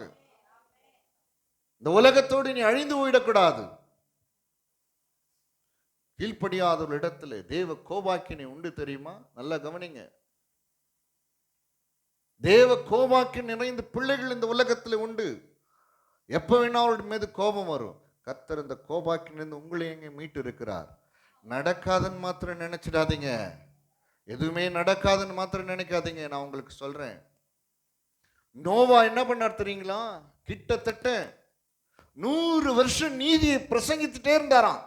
இந்த உலகத்தோடு நீ அழிந்து போயிடக்கூடாது. கீழ்ப்படியாத ஒரு இடத்துல தேவ கோபாக்கினை உண்டு தெரியுமா? நல்லா கவனிங்க. தேவ கோபாக்கி நிறைந்த பிள்ளைகள் இந்த உலகத்தில் உண்டு. எப்ப வேணா அவருடைய மீது கோபம் வரும். கர்த்தர் இந்த கோபாக்கிலிருந்து உங்களை எங்க மீட்டு இருக்கிறார். நடக்காதுன்னு மாத்திரம் நினைச்சிடாதீங்க. எதுவுமே நடக்காதுன்னு மாத்திரம் நினைக்காதீங்க. நான் உங்களுக்கு சொல்றேன், நோவா என்ன பண்ணார் தெரியுங்களா? கிட்டத்தட்ட 100 வருஷம் நீதியை பிரசங்கித்துட்டே இருந்தாராம்.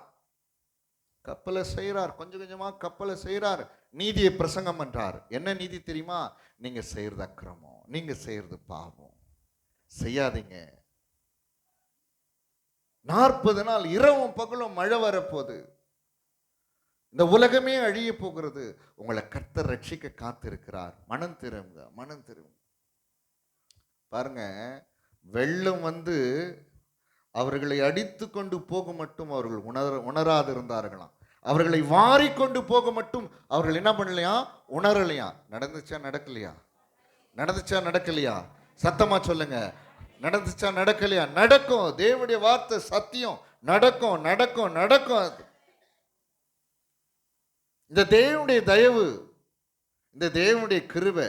கப்பலை செய்யறார், கொஞ்சம் கொஞ்சமா கப்பலை செய்யறார், நீதியை பிரசங்கம் பண்றார். என்ன நீதி தெரியுமா? நீங்க செய்யறது அக்கிரமம், நீங்க செய்யறது பாவம், செய்யாதீங்க. 40 நாள் இரவும் பகலும் மழை வரப்போகுது. இந்த உலகமே அழிய போகிறது. உங்களை கர்த்தர் ரட்சிக்க காத்திருக்கிறார். மனம் திரும்புங்க, மனம் திரும்புங்க. பாருங்க, வெள்ளம் வந்து அவர்களை அடித்து கொண்டு போக மட்டும் அவர்கள் உணராது இருந்தார்களாம். அவர்களை வாரி கொண்டு போக மட்டும் அவர்கள் என்ன பண்ணலையா? உணரலையா? நடந்துச்சா நடக்கலையா? நடந்துச்சா நடக்கலையா? சத்தமா சொல்லுங்க. நடந்துச்சா நடக்கலையா? நடக்கும். தேவனுடைய வார்த்தை சத்தியம். நடக்கும், நடக்கும், நடக்கும். அது இந்த தேவனுடைய தயவு, இந்த தேவனுடைய கிருபை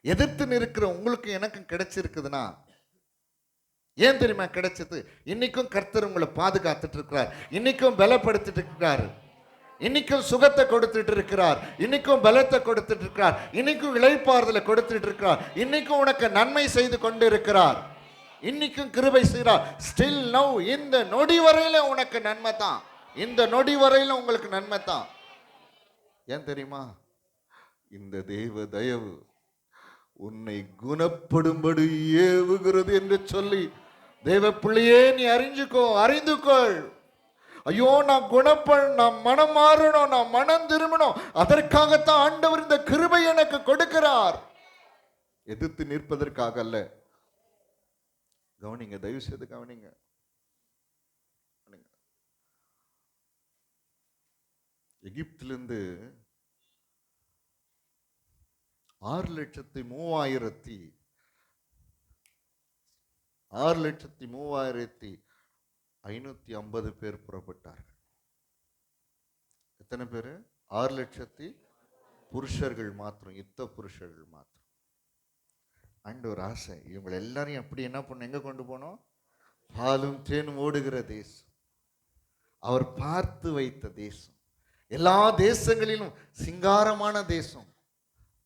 எதிர்த்து நிற்கிற உங்களுக்கு எனக்கும் கிடைச்சிருக்குதுன்னா, ஏன் தெரியுமா கிடைச்சது? இன்னைக்கும் கர்த்தர் உங்களை பாதுகாத்துட்டு இருக்கிறார். இன்னைக்கும் பலப்படுத்திட்டு இருக்கிறார். இன்னைக்கும் சுகத்தை கொடுத்துட்டு இருக்கிறார். இன்னைக்கும் பலத்தை கொடுத்துட்டு இருக்கிறார். இன்னைக்கும் இளைப்பாறுதலை கொடுத்துட்டு இருக்கிறார். இன்னைக்கும் உனக்கு நன்மை செய்து கொண்டு இருக்கிறார். இன்னைக்கும் கிருபை செய்கிறார். ஸ்டில் நவ், இந்த நொடி வரையில உனக்கு நன்மை தான். இந்த நொடி வரையில உங்களுக்கு நன்மை தான். ஏன் தெரியுமா? இந்த தெய்வ தயவு உன்னை குணப்படும்படி ஏவுகிறது என்று சொல்லி, தேவ பிள்ளையே நீ அறிஞ்சுக்கோ, அறிந்துக்கொள். ஐயோ, நான் நான் மனம் மாறணும், நான் மனம் திரும்பணும். அதற்காகத்தான் ஆண்டவர் இந்த கிருபை எனக்கு கொடுக்கிறார். எதிர்த்து நிற்பதற்காக அல்ல. கவனிங்க, தயவு செய்து கவனிங்க. எகிப்திலிருந்து 6,33,550 பேர் புறப்பட்டார்கள். எத்தனை பேர்? 6,00,000 புருஷர்கள் மாத்திரம், யுத்த புருஷர்கள் மாத்திரம். ஆண்டவர் ஆசை, இவங்களை எல்லாரையும் அப்படி என்ன பண்ண, எங்க கொண்டு போனோம்? பாலும் தேனும் ஓடுகிற தேசம், அவர் பார்த்து வைத்த தேசம், எல்லா தேசங்களிலும் சிங்காரமான தேசம்.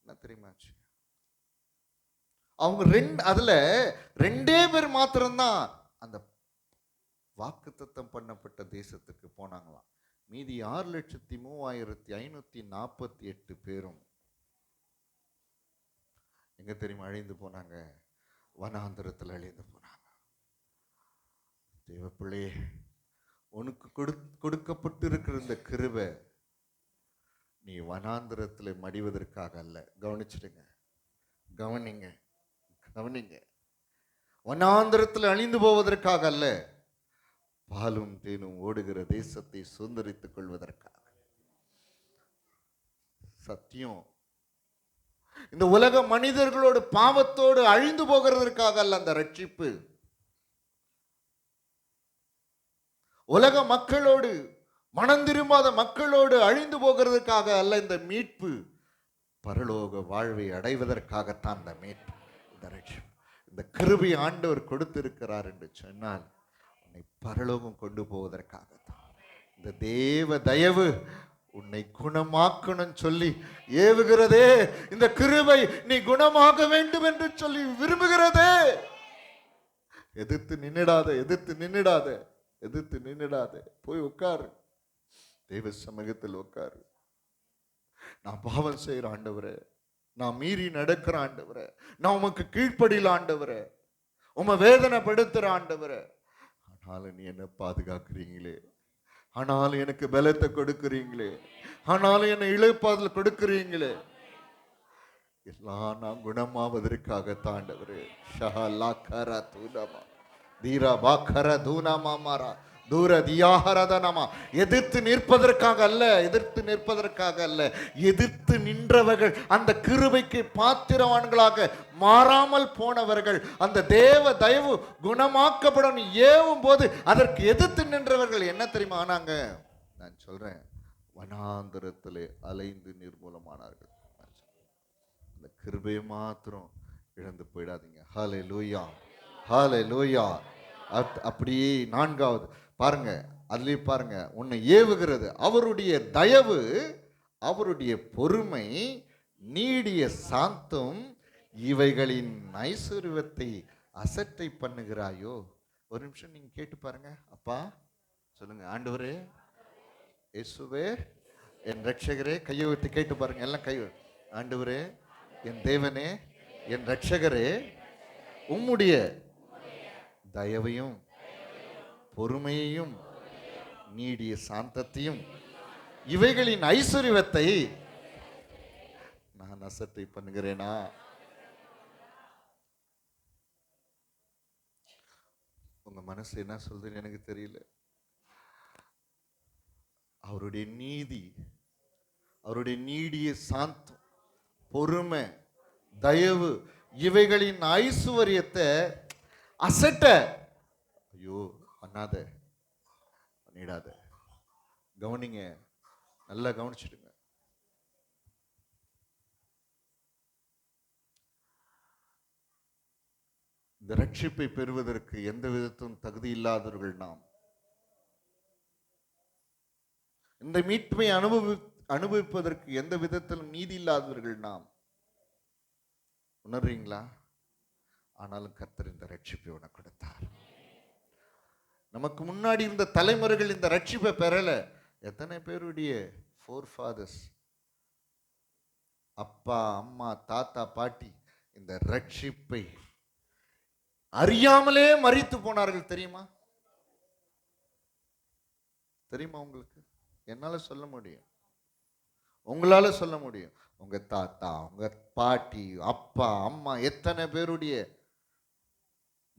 என்ன தெரியுமா? அவங்க அதுல 2 பேர் மாத்திரம்தான் அந்த வாக்குத்தத்தம் பண்ணப்பட்ட தேசத்துக்கு போனாங்களாம். மீதி 6,33,548 பேரும் எங்க தெரியுமா அழிந்து போனாங்க? வனாந்திரத்தில் அழிந்து போனாங்க. தேவப்பிள்ளையே, உனக்கு கொடுக்கப்பட்டிருக்கிற இந்த கிருபை நீ வனாந்திரத்தில் மடிவதற்காக அல்ல. கவனிச்சிடுங்க, கவனிங்க, கவனிங்க. வனாந்திரத்தில் அழிந்து போவதற்காக அல்ல, பாலும் தேனும் ஓடுகிற தேசத்தை சுதந்திரித்துக் கொள்வதற்காக. சத்தியம், இந்த உலக மனிதர்களோடு பாவத்தோடு அழிந்து போகிறதற்காக அல்ல அந்த ரட்சிப்பு. உலக மக்களோடு, மனம் திரும்பாத மக்களோடு அழிந்து போகிறதுக்காக அல்ல இந்த மீட்பு. பரலோக வாழ்வை அடைவதற்காகத்தான் இந்த மீட்பு, இந்த ரட்சிப்பு. இந்த கிருபை ஆண்டவர் கொடுத்திருக்கிறார் என்று சொன்னால் உன்னை பரலோகம் கொண்டு போவதற்காகத்தான். இந்த தேவ தயவு உன்னை குணமாக்கணும் சொல்லி ஏவுகிறதே, இந்த கிருபை நீ குணமாக வேண்டும் என்று சொல்லி விரும்புகிறதே. எதிர்த்து நின்னுடாத, எதிர்த்து நின்னுடாத, எதிர்த்து நின்னுடாத. போய் உட்காரு, தெய்வ சமூகத்தில் உட்காரு. நான் பாவம் செய்யற ஆண்டவரே, நான் மீறி நடக்கிற ஆண்டவரே, நான் உமக்கு கீழ்ப்படியில ஆண்டவரே, உமை வேதனைப்படுத்துற ஆண்டவரே, ஆனாலும் நீ என்ன பாதுகாக்கிறீங்களே, ஆனாலும் எனக்கு பலத்தை கொடுக்கிறீங்களே, ஆனாலும் என்னை இழைப்பாதல் கொடுக்கிறீங்களே, எல்லாம் நான் குணமாவதற்காக ஆண்டவரே. ஷஹலா கர தூனமா தீரா பாக்கர தூனமா மாரா தூர தியாகரதனமா. எதிர்த்து நிற்பதற்காக அல்ல, எதிர்த்து நிற்பதற்காக அல்ல, எதிர்த்து நின்றவர்கள் அந்த கிருபைக்கு பாத்திரவான்களாக மாறாமல் போனவர்கள், அந்த தேவ தயவு குணமாக்கப்படும் ஏவும் போது அதற்கு எதிர்த்து நின்றவர்கள் என்ன தெரியுமா ஆனாங்க? நான் சொல்றேன், வனாந்திரத்திலே அலைந்து நிர்மூலமானார்கள். அந்த கிருபையை மாத்திரம் இழந்து போயிடாதீங்க. ஹல்லேலூயா, ஹல்லேலூயா. அப்படியே நான்காவது பாருங்க, அதுலயே பாருங்க, உன்னை ஏவுகிறது அவருடைய தயவு, அவருடைய பொறுமை, நீடிய சாந்தம், இவைகளின் ஐஸ்வர்யத்தை அசட்டை பண்ணுகிறாயோ. ஒரு நிமிஷம் நீங்க கேட்டு பாருங்க. அப்பா சொல்லுங்க, ஆண்டவரே, இயேசுவே, என் ரட்சகரே. கையை விட்டு கேட்டு பாருங்க, எல்லாம் கை. ஆண்டவரே, என் தேவனே, என் ரட்சகரே, உம்முடைய தயவையும் பொறுமையையும் நீடிய சாந்தத்தையும் இவைகளின் ஐஸ்வர்யத்தை நான் அசட்டை பண்ணுகிறேனா? உங்க மனசு என்ன சொல்றதுன்னு எனக்கு தெரியல. அவருடைய நீதி, அவருடைய நீடிய சாந்தம், பொறுமை, தயவு, இவைகளின் ஐஸ்வர்யத்தை அசட்ட ஐயோ பண்ணாத, பண்ணிடாத. கவனிங்க, நல்லா கவனிச்சுடுங்க. இந்த ரட்சிப்பை பெறுவதற்கு எந்த விதத்தும் தகுதி இல்லாதவர்கள் நாம். இந்த மீட்பை அனுபவிப்பதற்கு எந்த விதத்திலும் நீதி இல்லாதவர்கள் நாம். உணர்றீங்களா? ஆனாலும் கர்த்தர் இந்த ரட்சிப்பை உனக்கு கொடுத்தார். நமக்கு முன்னாடி இருந்த தலைமுறைகள் இந்த ரட்சிப்பை பெறல. எத்தனை பேருடைய ஃபோர் ஃபாதர்ஸ், அப்பா, அம்மா, தாத்தா, பாட்டி இந்த ரட்சிப்பை அறியாமலே மரித்து போனார்கள். தெரியுமா? தெரியுமா உங்களுக்கு? என்னால சொல்ல முடியும், உங்களால சொல்ல முடியும். உங்க தாத்தா, உங்க பாட்டி, அப்பா, அம்மா, எத்தனை பேருடைய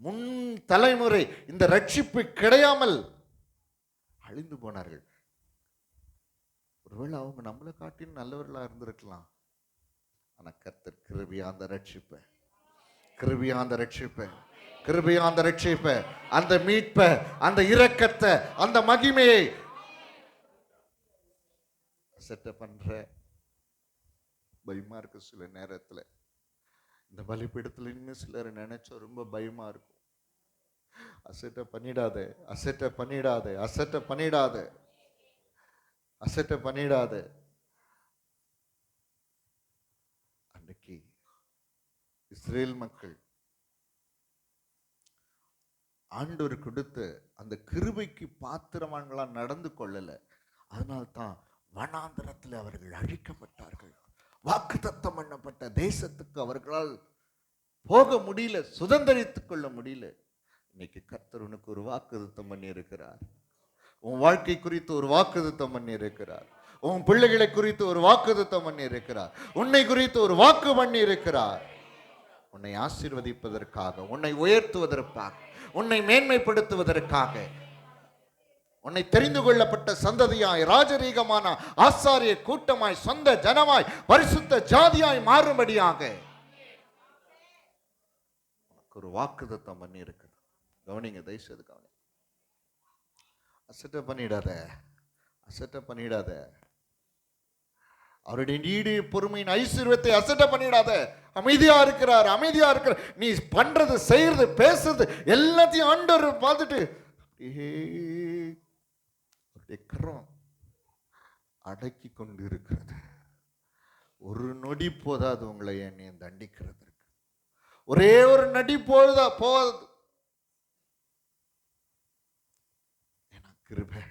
முன் தலைமுறை இந்த ரட்சிப்பு கிடையாமல் அழிந்து போனார்கள். ஒருவேளை அவங்க நம்மளை காட்டிலும் நல்லவர்களா இருந்திருக்கலாம். ஆனா கர்த்தர் கிருபையாந்த ரட்சிப்பை, கிருபையாந்த ரட்சிப்பை, கிருபையாந்த ரட்சிப்பை, அந்த மீட்பை, அந்த இரக்கத்தை, அந்த மகிமையை செட்ட பண்ற. பயமா இருக்கு சில நேரத்துல. இந்த பலிபீடத்துல இன்னும் சிலர் நினைச்சா ரொம்ப பயமா இருக்கும். அசட்ட பண்ணிடாத, அசட்ட பண்ணிடாத, அசட்ட பண்ணிடாத, அசட்ட பண்ணிடாத. அன்னைக்கு இஸ்ரேல் மக்கள் ஆண்டவர் கொடுத்த அந்த கிருபைக்கு பாத்திரவான்களா நடந்து கொள்ளல. அதனால்தான் வனாந்திரத்தில் அவர்கள் அழிக்கப்பட்டார்கள். வாக்குத்தத்தம் பண்ணப்பட்ட தேசத்துக்கு அவர்களால் போக முடியல, சுதந்திரித்துக் கொள்ள முடியல. இன்னைக்கு கர்த்தர் உனக்கு ஒரு வாக்குத்தத்தம் பண்ணி இருக்கிறார். உன் வாழ்க்கை குறித்து ஒரு வாக்குத்தத்தம் பண்ணி இருக்கிறார். உன் பிள்ளைகளை குறித்து ஒரு வாக்குத்தத்தம் பண்ணி இருக்கிறார். உன்னை குறித்து ஒரு வாக்கு பண்ணி இருக்கிறார். உன்னை ஆசீர்வதிப்பதற்காக, உன்னை உயர்த்துவதற்காக, உன்னை மேன்மைப்படுத்துவதற்காக, உன்னை தெரிந்து கொள்ளப்பட்ட சந்ததியாய், ராஜரீகமான ஆசாரிய கூட்டமாய், சொந்த ஜனமாய், பரிசுத்த ஜாதியாய் மாறும்படியாக உனக்கு ஒரு வாக்குத்தத்தம் பண்ணி இருக்கிறார். கவனிங்க, தயவுசெய்து கவனிங்க. அசட்டை பண்ணிடாத, அசட்டை பண்ணிடாத. அவருடைய நீடி பொறுமையின் ஐஸ்வர்யத்தை அசட்டை பண்ணிடாத. அமைதியா இருக்கிறார், அமைதியா இருக்கிறார். நீ பண்றது, செய்யறது, பேசுறது எல்லாத்தையும் ஆண்டவர் பார்த்துட்டு அவருடைய கரம் அடக்கி கொண்டு இருக்கிறது. ஒரு நொடி போதாது உங்களை என்னை தண்டிக்கிறதுக்கு. ஒரே ஒரு நொடி போதா போதாது. கிருபை,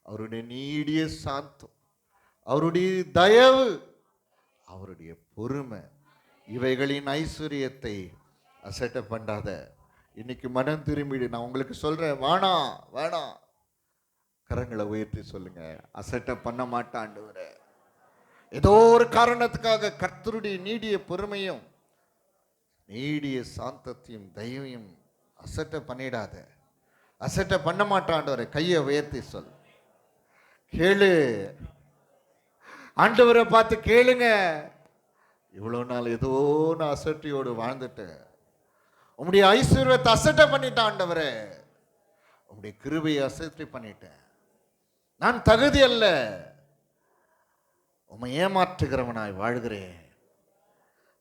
அவருடைய நீடிய சாந்தம், அவருடைய தயவு, அவருடைய பொறுமை, இவைகளின் ஐஸ்வர்யத்தை அசட்டை பண்ணாத. இன்னைக்கு மனம் திரும்பிடு. நான் உங்களுக்கு சொல்றேன், வேணாம் வேணாம். கரங்களை உயர்த்தி சொல்லுங்க, அசட்டை பண்ண மாட்டான் ஆண்டவரே. ஏதோ ஒரு காரணத்துக்காக கர்த்தருடைய நீடிய பொறுமையும் நீடிய சாந்தத்தையும் தயவையும் அசட்டை பண்ணிடாத. அசட்டை பண்ண மாட்டாண்டவரை. கையை உயர்த்தி சொல், கேளு. ஆண்டவரை பார்த்து கேளுங்க. இவ்வளவு நாள் ஏதோ நான் அசட்டையோடு வாழ்ந்துட்டேன். உம்முடைய ஐஸ்வர்யத்தை அசட்டை பண்ணிட்டேன் ஆண்டவரே. உம்முடைய கிருபையை அசட்டை பண்ணிட்டேன். நான் தகுதி அல்ல. உம்மை ஏமாற்றுகிறவனாய் வாழ்கிறேன்,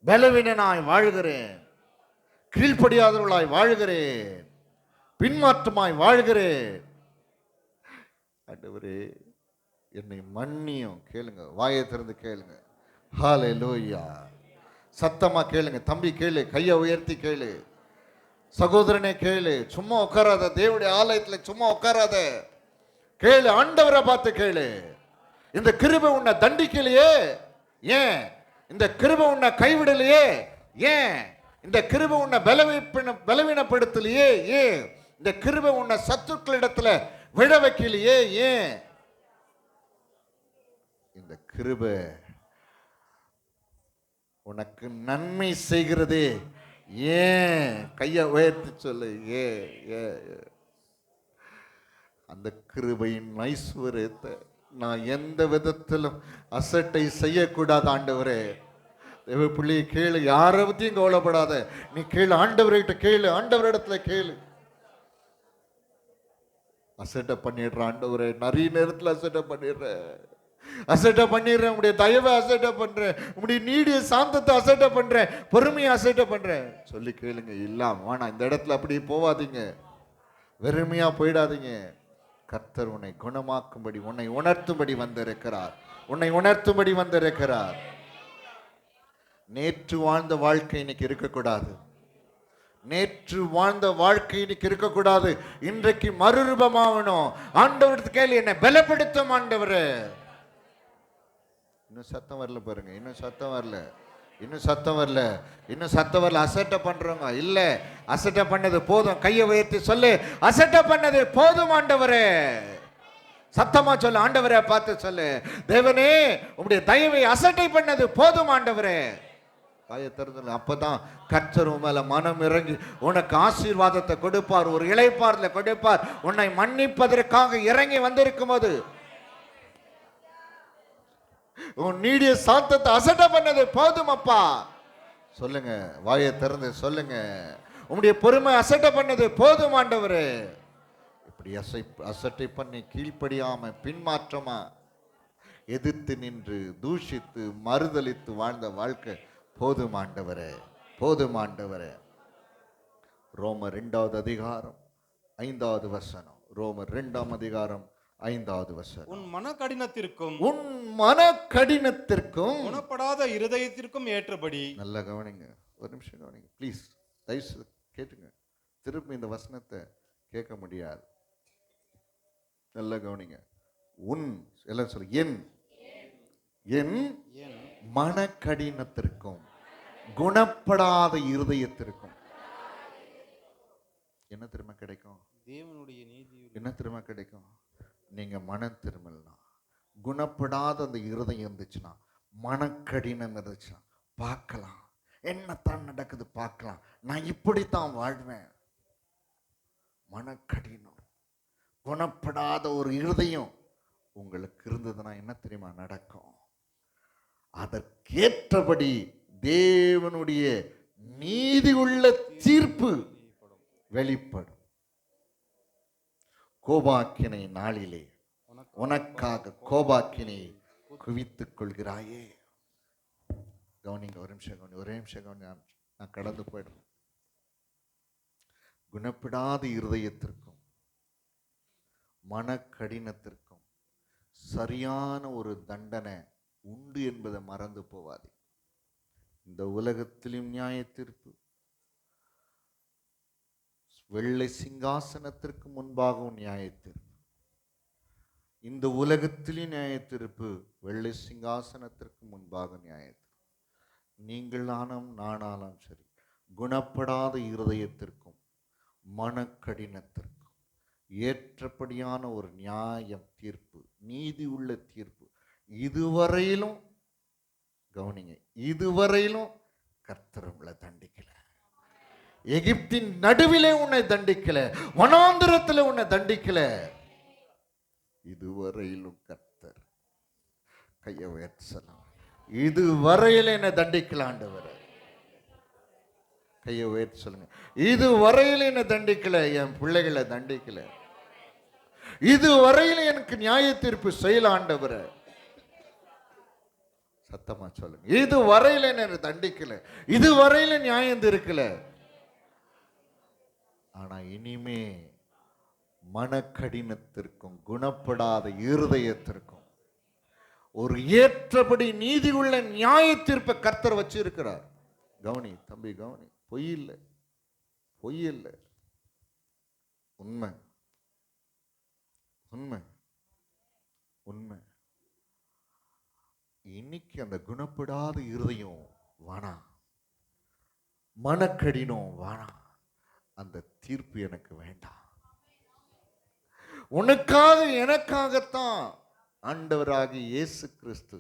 பலவீனனாய் வாழ்கிறேன், கீழ்ப்படியாதவர்களாய் வாழ்கிறேன், பின்மாற்றமாய் வாழ்கிறேன். ஆண்டவரே என்னை மன்னியும். கேளுங்க, வாயை திறந்து கேளுங்க. ஹல்லேலூயா. சத்தமா கேளுங்க. தம்பி கேளு, கையை உயர்த்தி கேளு. சகோதரனே கேளு. சும்மா உட்காராத, தேவனுடைய ஆலயத்துல சும்மா உட்காராத. கேளு, ஆண்டவரை பார்த்து கேளு. இந்த கிருபை உன்னை தண்டிக்கலையே, ஏன்? இந்த கிருபை உன்னை கைவிடலையே, ஏன்? இந்த கிருபை உன்னை பலவீனப்படுத்தலையே, ஏன்? இந்த கிருபை உன்னை சத்துக்களிடத்துல விழ வைக்கலையே, ஏன்? இந்த கிருபை உனக்கு நன்மை செய்கிறதே, ஏன்? கையை உயர்த்தி சொல்லு, ஏ ஏ. அந்த கிருபையின் ஐஸ்வர்யத்தை நான் எந்த விதத்திலும் அசட்டை செய்யக்கூடாது ஆண்டவரே. தேவ பிள்ளையை கேளு, யாரை பத்தியும் கவலைப்படாத. நீ கேளு, ஆண்டவர்கிட்ட கேளு, ஆண்டவரிடத்துல கேளு. அசட்டை பண்ணிடுற ஆண்டவரே, நிறைய நேரத்தில் அசட்டை பண்ணிடுறேன், அசட்டை பண்ணிடுறேன். உங்களுடைய தயவை அசட்டை பண்றேன், உங்களுடைய நீடிய சாந்தத்தை அசட்டை பண்றேன், பொறுமையை அசட்டை பண்றேன் சொல்லி கேளுங்க. இல்லாம வேணாம், இந்த இடத்துல அப்படி போவாதீங்க, வெறுமையா போயிடாதீங்க. கர்த்தர் உன்னை குணமாக்கும்படி, உன்னை உணர்த்தும்படி வந்திருக்கிறார், உன்னை உணர்த்தும்படி வந்திருக்கிறார். நேற்று வாழ்ந்த வாழ்க்கை இன்னைக்கு இருக்கக்கூடாது. நேற்று வாழ்ந்த வாழ்க்கை இன்னைக்கு இருக்கக்கூடாது. இன்றைக்கு மறுரூபமாகணும். ஆண்டவருக்கு கேள்வி, என்னை பலப்படுத்தும் ஆண்டவரே. இன்னும் சத்தம் வரல பாருங்க, இன்னும் சத்தம் வரல, இன்னும் சத்தம் வரல, இன்னும் சத்தம் வரல. அசட்டை பண்றவங்க இல்ல, அசட்டை பண்ணது போதும். கையை உயர்த்தி சொல்லு, அசட்டை பண்ணது போதும் ஆண்டவரே. சத்தமா சொல்லு, ஆண்டவரை பார்த்து சொல்லு, தேவனே உம்முடைய தயவை அசட்டை பண்ணது போதும் ஆண்டவரே. கையை திறந்து, அப்பதான் கர்த்தர் உன் மேல மனம் இறங்கி உனக்கு ஆசீர்வாதத்தை கொடுப்பார், ஒரு இளைப்பாறுதலை கொடுப்பார். உன்னை மன்னிப்பதற்காக இறங்கி வந்திருக்கும் போது உன் நீடிய சாந்தத்தை அசட்டை பண்ணது போதும் அப்பா. சொல்லுங்க, வாயை திறந்து சொல்லுங்க, உம்முடைய பொறுமை அசட்டை பண்ணது போதும் ஆண்டவரே. இப்படி அசட்டை பண்ணி கீழ்ப்படியாம பின்மாற்றமா எதிர்த்து நின்று தூஷித்து மறுதலித்து வாழ்ந்த வாழ்க்கை போதும் ஆண்டவரே, போதும் ஆண்டவரே. ரோமர் 2வது அதிகாரம் 5வது வசனம். ரோமர் 2ஆம் அதிகாரம் 5வது வசனம். உன் மனக்கடினத்திற்கும் உன் மனக்கடினத்திற்கும் குணப்படாத இருதயத்திற்கும் ஏற்றபடி. நல்லா கவனிங்க, ஒரு நிமிஷம் கவனிங்க ப்ளீஸ், தயவு கேட்டுங்க. திருப்பி இந்த வசனத்தை கேட்க முடியாது. நல்லா கவனிங்க. உன் எல்லாம் சொல்லு, என் என் மனக்கடினத்திற்கும் குணப்படாத இருதயத்திற்கும் என்ன திரும்ப கிடைக்கும்? தேவனுடைய நீதி என்ன திரும்ப கிடைக்கும்? நீங்க மனம் திரும்பலாம், குணப்படாத அந்த இருதயம் இருந்துச்சுன்னா, மனக்கடினம் இருந்துச்சுன்னா பார்க்கலாம், என்னத்தான் நடக்குது பார்க்கலாம், நான் இப்படித்தான் வாழ்வேன். மனக்கடினம், குணப்படாத ஒரு இருதயம் உங்களுக்கு இருந்ததுன்னா என்ன தெரியுமா நடக்கும்? அதற்கேற்றபடி தேவனுடைய நீதி உள்ள தீர்ப்பு வெளிப்படும். கோபாக்கினை நாளிலே உனக்காக கோபாக்கினை குவித்துக் கொள்கிறாயே. கவனிங்க, ஒரு நிமிஷம் கவனி, ஒரே நிமிஷம் கவனி, நான் கடந்து போயிடுறேன். குணப்படாத இருதயத்திற்கும் மனக்கடினத்திற்கும் சரியான ஒரு தண்டனை உண்டு என்பதை மறந்து போவாது. இந்த உலகத்திலும் நியாய தீர்ப்பு, வெள்ளை சிங்காசனத்திற்கு முன்பாகவும் நியாய தீர்ப்பு. இந்த உலகத்திலும் நியாய தீர்ப்பு, வெள்ளை சிங்காசனத்திற்கு முன்பாக நியாய தீர்ப்பு. நீங்களானும் நானாலும் சரி, குணப்படாத இருதயத்திற்கும் மனக்கடினத்திற்கும் ஏற்றபடியான ஒரு நியாயம் தீர்ப்பு, நீதி உள்ள தீர்ப்பு இதுவரையிலும், கவனிங்க, இதுவரையிலும் கர்த்தர் உங்களை தண்டிக்கல. எகிப்தின் நடுவிலே உன்னை தண்டிக்கல, வனாந்திரத்தில் உன்னை தண்டிக்கல. இதுவரையிலும் கர்த்தர் கையை உயர்த்தலாம். இதுவரையில என்னை தண்டிக்கல ஆண்டவர். கையை உயர்த்தி சொல்லுங்க, இதுவரையில என்னை தண்டிக்கல, என் பிள்ளைகளை தண்டிக்கல, இதுவரையில எனக்கு நியாய தீர்ப்பு செய்யல ஆண்டவர். சத்தமா சொல்லுங்க, இதுவரையில என்ன தண்டிக்கல, இதுவரையில நியாயம் இருக்கல. ஆனா இனிமே மனக்கடினத்திற்கும் குணப்படாத இருதயத்திற்கும் ஒரு ஏற்றபடி நீதி உள்ள நியாய தீர்ப்பை கர்த்தர் வச்சு இருக்கிறார். கவனி தம்பி, கவனி, பொய் இல்லை, பொய் இல்லை, உண்மை, உண்மை, உண்மை. இன்னைக்கு அந்த குணப்படாத இருதயம் வேணாம், மனக்கடினம் வேணாம், அந்த தீர்ப்பு எனக்கு வேண்டாம். உனக்காக எனக்காகத்தான் ஆண்டவராகிய இயேசு கிறிஸ்து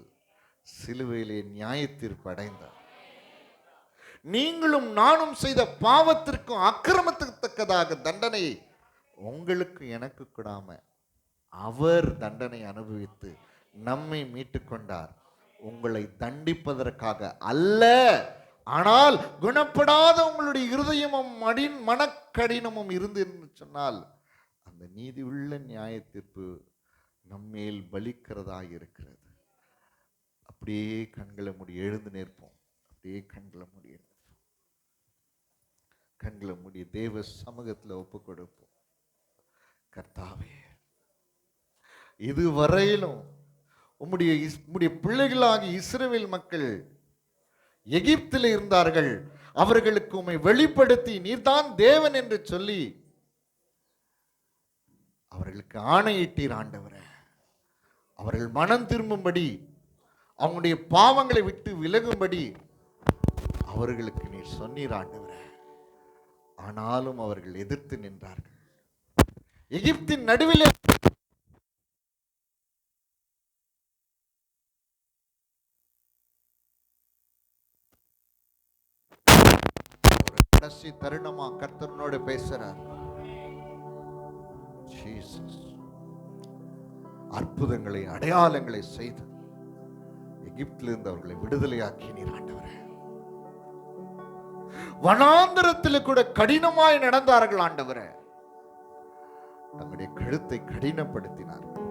சிலுவையிலே நியாய தீர்ப்பு அடைந்தார். நீங்களும் நானும் செய்த பாவத்திற்கும் அக்கிரமத்துக்கு தக்கதாக தண்டனை உங்களுக்கு எனக்கு கூடாம அவர் தண்டனை அனுபவித்து நம்மை மீட்டுக் கொண்டார். உங்களை தண்டிப்பதற்காக அல்ல, ஆனால் குணப்படாத உங்களுடைய இருதயமும் மனக்கடினமும் இருந்து சொன்னால் அந்த நீதி உள்ள நியாய தீர்ப்பு நம்மேல் பலிக்கிறதாக இருக்கிறது. அப்படியே கண்களை மூடி எழுந்து நிற்போம். அப்படியே கண்களை மூடி எழுந்து கண்களை மூடி தேவ சமூகத்தில் ஒப்பு கொடுப்போம். கர்த்தாவே, இதுவரையிலும் உம்முடைய பிள்ளைகளாகி இஸ்ரவேல் மக்கள் எகிப்தில் இருந்தார்கள். அவர்களுக்கு உம்மை வெளிப்படுத்தி நீர்தான் தேவன் என்று சொல்லி அவர்களுக்கு ஆணையிட்டீர் ஆண்டவரே. அவர்கள் மனம் திரும்பும்படி, அவங்களுடைய பாவங்களை விட்டு விலகும்படி அவர்களுக்கு நீர் சொன்னீர் ஆண்டவரே. ஆனாலும் அவர்கள் எதிர்த்து நின்றார்கள். எகிப்தின் நடுவிலே ஒரு கடைசி தருணமா கர்த்தரோடு பேசுறார். அற்புதங்களை அடையாளங்களை செய்து எகிப்திலிருந்து அவர்களை விடுதலையாக்கினீர் ஆண்டவரே. வனாந்தரத்தில் கூட கடினமாய் நடந்தார்கள் ஆண்டவரே. தங்களுடைய கழுத்தை கடினப்படுத்தினார்கள்.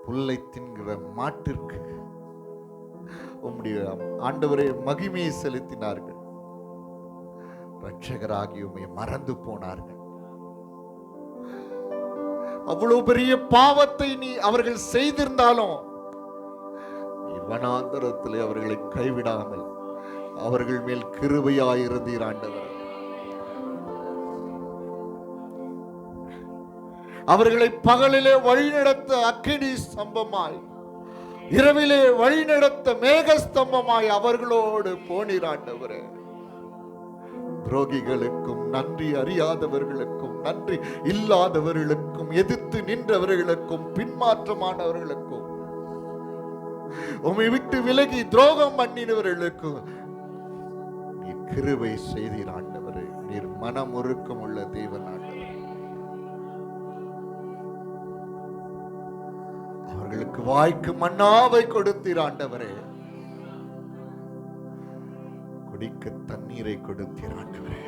புல்லை தின்கிற மாட்டிற்கு உம்முடைய ஆண்டவரே மகிமையை செலுத்தினார்கள். இரட்சகராகி உம்மை மறந்து போனார்கள். அவ்வளவு பெரிய பாவத்தை அவர்கள் செய்திருந்தாலும் வனாந்தரத்திலே அவர்களை கைவிடாமல் அவர்கள் மேல் கிருபையாயிருந்தீர் ஆண்டவர். அவர்களை பகலிலே வழிநடத்த அக்கினி ஸ்தம்பமாய், இரவிலே வழிநடத்த மேக ஸ்தம்பமாய் அவர்களோடு போனீர் ஆண்டவரே. துரோகிகளுக்கும், நன்றி அறியாதவர்களுக்கும், நன்றி இல்லாதவர்களுக்கும், எதிர்த்து நின்றவர்களுக்கும், பின்மாற்றமானவர்களுக்கும், உம்மை விட்டு விலகி துரோகம் பண்ணினவர்களுக்கும் நீர் கிருபை செய்தீர் ஆண்டவரே. நீர் மனம் உருக்கம் உள்ள தேவன் ஆண்டவரே. அவர்களுக்கு வாய்க்கு மன்னாவை கொடுத்தீர் ஆண்டவரே. குடிக்க தண்ணீரை கொடுத்தீர் ஆண்டவரே.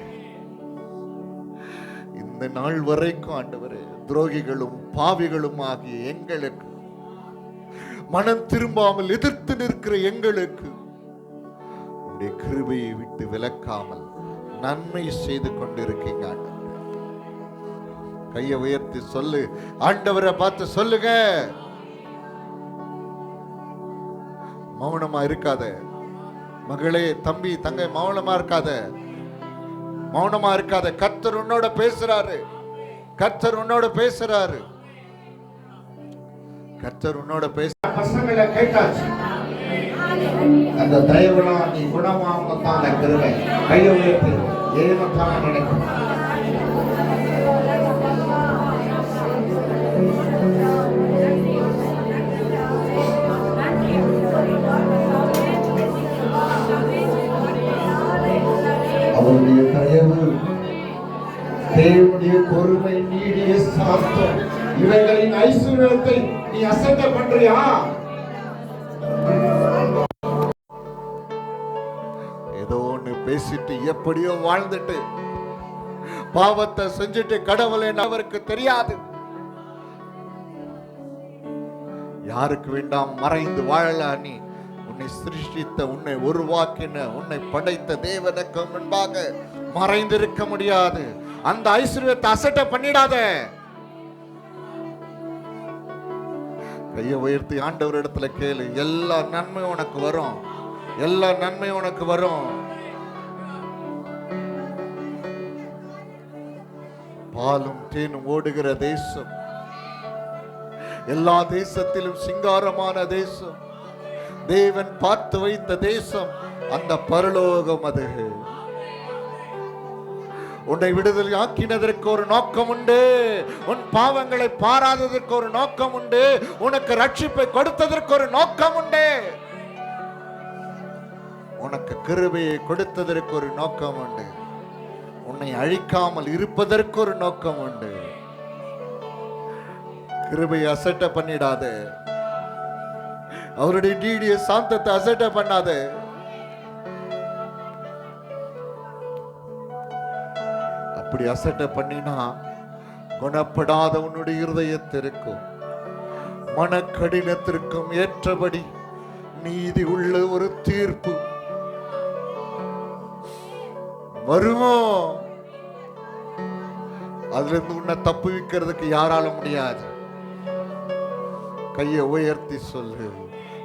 இந்த நாள் வரைக்கும் ஆண்டவரே, துரோகிகளும் பாவிகளும் ஆகிய எங்களுக்கு, மனம் திரும்பாமல் எதிர்த்து நிற்கிற எங்களுக்கு உம்முடைய கிருபையை விட்டு விலக்காமல் நன்மை செய்து கொண்டிருக்கீங்க ஆண்டவரே. கையை உயர்த்தி சொல்லு, ஆண்டவரை பார்த்து சொல்லுங்க. மௌனமா இருக்காத மகளே, தம்பி, தங்கை, மௌனமா இருக்காத, மௌனமா இருக்காத. கர்த்தர் உன்னோட பேசுறாரு, கர்த்தர் உன்னோட பேசுறாரு, கர்த்தர் உன்னோட பேச. பசங்களை கேட்டாச்சு, அந்த தயவுலாம் நீ குணமாக தான் கிருபை. கையை உயர்த்தி ஏனோ தான் நினைக்கும். அவருடைய தயவு, தேவனுடைய பொறுமை, நீடிய சாந்தம், இவைகளின் ஐஸ்வர்யத்தை நீ அசட்டை பண்றியா? ஏதோ ஒண்ணு பேசிட்டு எப்படியோ வாழ்ந்துட்டு பாவத்தை செஞ்சுட்டு கடவுளை அவருக்கு தெரியாது. யாருக்கு வேண்டாம் மறைந்து வாழலாம். நீ உன்னை சிருஷ்டித்த, உன்னை உருவாக்கின, உன்னை படைத்த தேவனுக்கு முன்பாக மறைந்திருக்க முடியாது. அந்த ஐஸ்வர்யத்தை அசட்டை பண்ணிடாத. கையை உயர்த்தி ஆண்டவர் இடத்துல கேளு. எல்லா நன்மையும் உனக்கு வரும், எல்லா நன்மையும் உனக்கு வரும். பாலும் தேனும் ஓடுகிற தேசம், எல்லா தேசத்திலும் சிங்காரமான தேசம், தேவன் பார்த்து வைத்த தேசம், அந்த பரலோகம். அது உன்னை விடுதலை ஆக்கினதற்கு ஒரு நோக்கம் உண்டு. உன் பாவங்களை பாராததற்கு ஒரு நோக்கம் உண்டு. உனக்கு ரட்சிப்பை கொடுத்ததற்கு ஒரு நோக்கம் உண்டு. உனக்கு கிருபையை கொடுத்ததற்கு ஒரு நோக்கம் உண்டு. உன்னை அழிக்காமல் இருப்பதற்கு ஒரு நோக்கம் உண்டு. கிருபையை அசட்டை பண்ணிடாத. அவருடைய நீடிய சாந்தத்தை அசட்டை பண்ணாத. அப்படி அசட்டை பண்ணினா குணப்படாத உன்னுடைய இருதயத்திற்கும் மனக்கடினத்திற்கும் ஏற்றபடி நீதி உள்ள ஒரு தீர்ப்பு வருமோ? அதுல இருந்து உன்னை தப்புவிக்கிறதுக்கு யாரால முடியாது. கையை உயர்த்தி சொல்லு.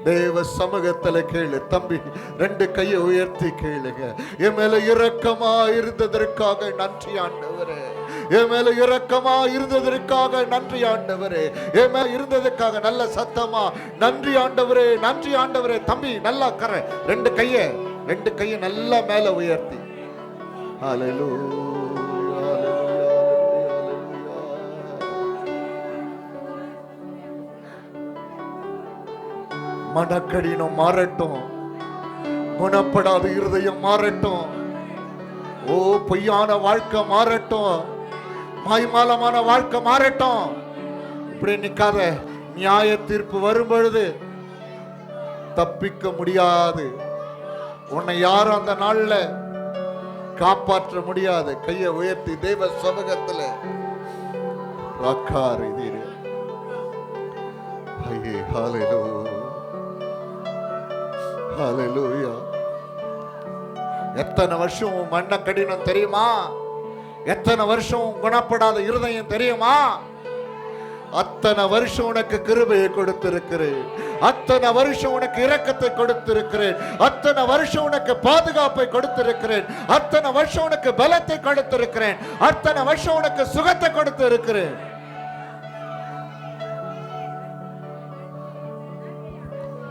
தேவ சமூகத்துல கேளு. தம்பி, ரெண்டு கையை உயர்த்தி கேளுங்க. என் மேல இரக்கமா இருந்ததற்காக நன்றி ஆண்டவரே. என் மேல இரக்கமா இருந்ததற்காக நன்றி ஆண்டவரே. என் மேல இருந்ததற்காக நல்ல சத்தமா நன்றி ஆண்டவரே, நன்றி ஆண்டவரே. தம்பி, நல்லா கரை. ரெண்டு கையை நல்லா மேல உயர்த்தி ஹல்லேலூயா. மனக்கடினம் மாறட்டும், குணப்படாத இருதயம் மாறட்டும். ஓ, பொய்யான வாழ்க்கை மாறட்டும், மாய்மாலமான வாழ்க்கை மாறட்டும். இப்படி நிக்காத. நியாய தீர்ப்பு வரும் பொழுது தப்பிக்க முடியாது. உன்னை யாரும் அந்த நாள்ல காப்பாற்ற முடியாது. கையை உயர்த்தி தெய்வ சமூகத்துல ராக்காரி தீரு. ஐயே, ஹல்லேலூயா, ஹல்லேலூயா. எத்தனை வருஷம் மண்ண கடினம் தெரியுமா? எத்தனை வருஷம் குணப்படாத இருதயம் தெரியுமா? அத்தனை வருஷம் உனக்கு கிருபையை கொடுத்திருக்கிறேன். அத்தனை வருஷம் உனக்கு இரக்கத்தை கொடுத்திருக்கிறேன். அத்தனை வருஷம் உனக்கு பாதுகாப்பை கொடுத்திருக்கிறேன். அத்தனை வருஷம் உனக்கு பலத்தை கொடுத்திருக்கிறேன். அத்தனை வருஷம் உனக்கு சுகத்தை கொடுத்திருக்கிறேன்.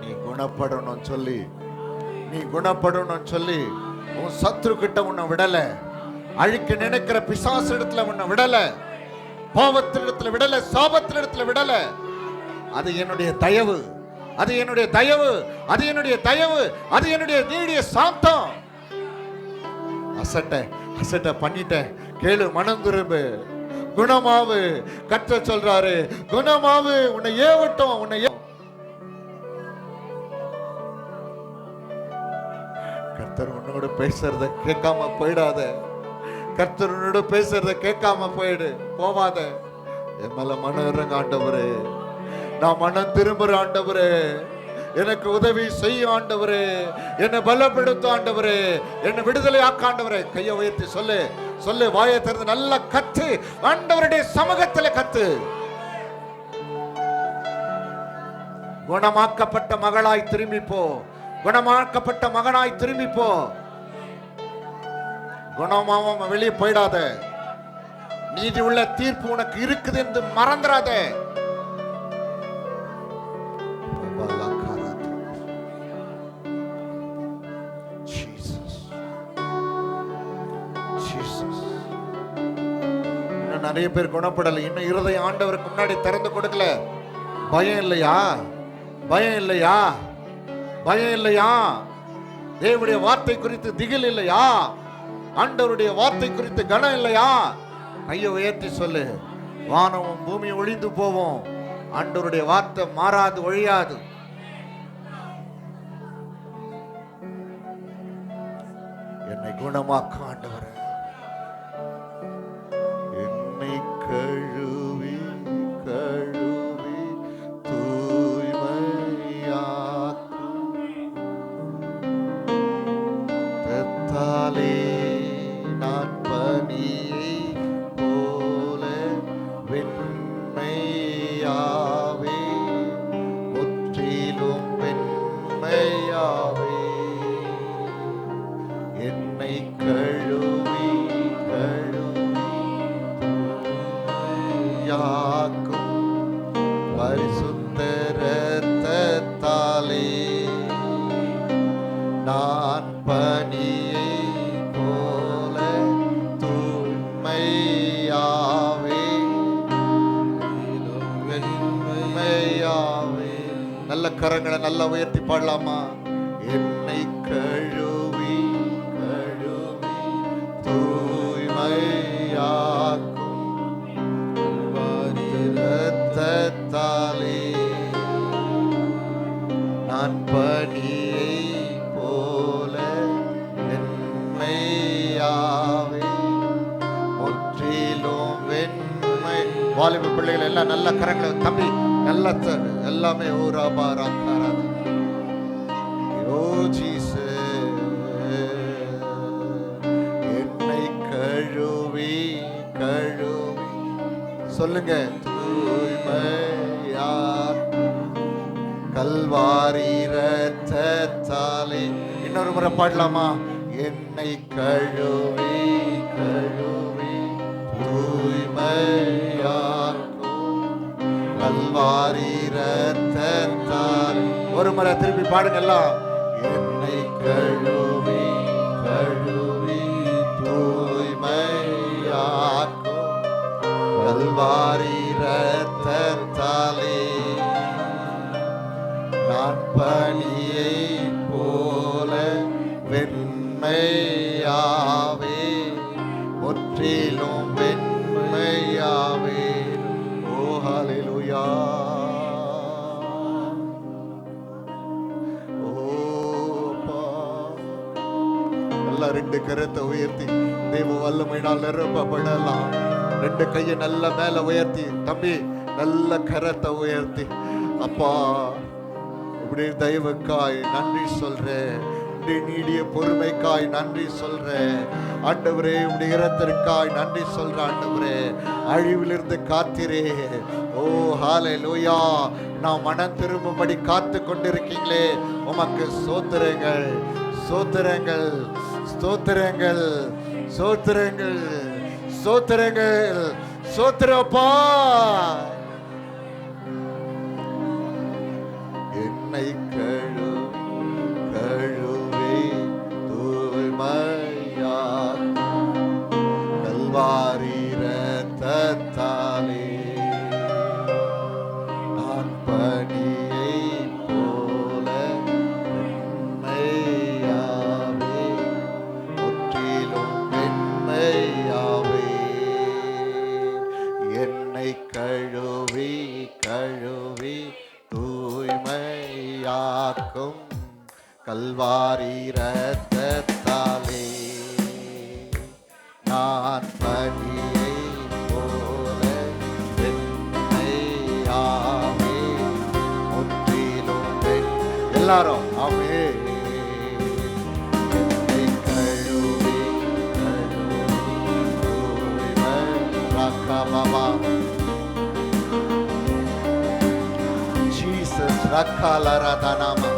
நீ குணப்படணும் சொல்லி உன் சத்ரு கிட்ட உன்னை விடல. அழிக்க நினைக்கிற பிசாசு இடத்துல உன்னை விடல, பாவத்தினிடத்துல விடல, சாபத்தினிடத்துல விடல. அது என்னுடைய தயவு, அது என்னுடைய தயவு, அது என்னுடைய தயவு, அது என்னுடைய நீடிய சாந்தம். அசட்ட பண்ணிட்டேன், கேளு, மனம் திரும்பு, குணமாவு. கர்த்தர் சொல்றாரு, குணமாவு, உன்னை ஏவட்டும், உன்னை கர்த்தர் உன்னோட பேசுறத கேட்காம போயிடாத. கர்த்தர் உன்னோட பேசுறத கேட்காம போவாத. என் மேல மனம் இறங்க ஆண்டவரே, நான் மனம் திரும்புற ஆண்டவரே, எனக்கு உதவி செய்ய ஆண்டவரே, என்னை பலப்படுத்த ஆண்டவரே, என்னை விடுதலை ஆக்க ஆண்டவரே. கையை உயர்த்தி சொல்லு, சொல்லு, வாயை திறந்து நல்லா கத்து, ஆண்டவருடைய சமூகத்துல கத்து. குணமாக்கப்பட்ட மகளாய் திரும்பி போ, குணமாக்கப்பட்ட மகனாய் திரும்பி போ. குணமாவாம வெளியே போயிடாத. நீதி உள்ள தீர்ப்பு உனக்கு இருக்குது என்று மறந்துடாத. இன்னும் நிறைய பேர் குணப்படலை, இன்னும் இருதயம் ஆண்டவருக்கு முன்னாடி திறந்து கொடுக்கல. பயம் இல்லையா? பயம் இல்லையா? பயம் இல்லையா? தேவனுடைய வார்த்தை குறித்து திகில் இல்லையா? ஆண்டவருடைய வார்த்தை குறித்து கனம் இல்லையா? கையை உயர்த்தி சொல்லு. வானமும் பூமி ஒழிந்து போவோம், ஆண்டவருடைய வார்த்தை மாறாது, ஒழியாது. என்னை குணமாக்க ஆண்டவரே, என்னை கழுவி கழுவி தூய்மையாலே நான் பனியை போல வெண்மையாவே, முற்றிலும் வெண்மையாவே. என்னை கழுவி கழுவி யாக்கும் பரிசுத்த இரத்தத்தாலே நான் பனியை போல தூய்மையாவே, வெண்மையாவே. நல்ல கரங்களை நல்லா உயர்த்தி பாடலாமா? என்னை கழுவி கழுவி தூய்மையாக்கும் இரத்தத்தாலே நான் பனியை போல வெண்மையாவே, முற்றிலும் வெண்மை. வாலிப பிள்ளைகள் எல்லாம் நல்ல கரங்களை தம்பி, நல்ல எல்லாமே என்னை கழுவி கழுவி சொல்லுங்க, தூய்மையா கல்வாரி இரத்தத்தாலே. இன்னொரு முறை பாடலாமா? என்னை கழுவி கழுவி தூய்மையாக்கும் கல்வாரி இரத்தத்தாலே. ஒரு முறை திருப்பி பாடுங்கெல்லாம். என்னை கழுவி கழுவி தூய்மையாக்கும் கல்வாரி இரத்தத்தாலே நான் பனியை போல வெண்மையாவே, முற்றிலும் வெண்மையாவே. ஓ ஹல்லேலூயா. ஓ அப்பா, நல்லா ரெண்டு கரத்தை உயர்த்தி தேவ வல்லமையினால் நிரப்பப்படலாம். ரெண்டு கையை நல்ல மேல உயர்த்தி தம்பி, நல்ல கரத்தை உயர்த்தி, அப்பா இப்படி தயவுக்காய் நன்றி சொல்றேன், நீடிய பொறுமைக்காய் நன்றி சொல்றேன் ஆண்டவரே, உடைய இரத்திற்காய் நன்றி சொல்றேன் ஆண்டவரே, அழிவிலிருந்து காத்திரே. ஓ ஹல்லேலூயா. நான் மனம் திரும்பும்படி காத்து கொண்டிருக்கீங்களே, உமக்கு ஸ்தோத்திரங்கள் ஸ்தோத்திரங்கள் ஸ்தோத்திரங்கள் ஸ்தோத்திரங்கள் ஸ்தோத்திரங்கள் ஸ்தோத்திரப்பா. என்னை கழுவி கழுவி தூய்மையாக்கும் என்னை கழுவி கழுவி தூய்மையாக்கும் கல்வாரி இரத்தத்தாலே நான் பனியை போல வெண்மையாவே முற்றிலும் எல்லாரும் ஆமே. என்னை கழுவி கழுவி தூய்மை ரக்கபபா ஜீசஸ் ரக்கலரதனாமா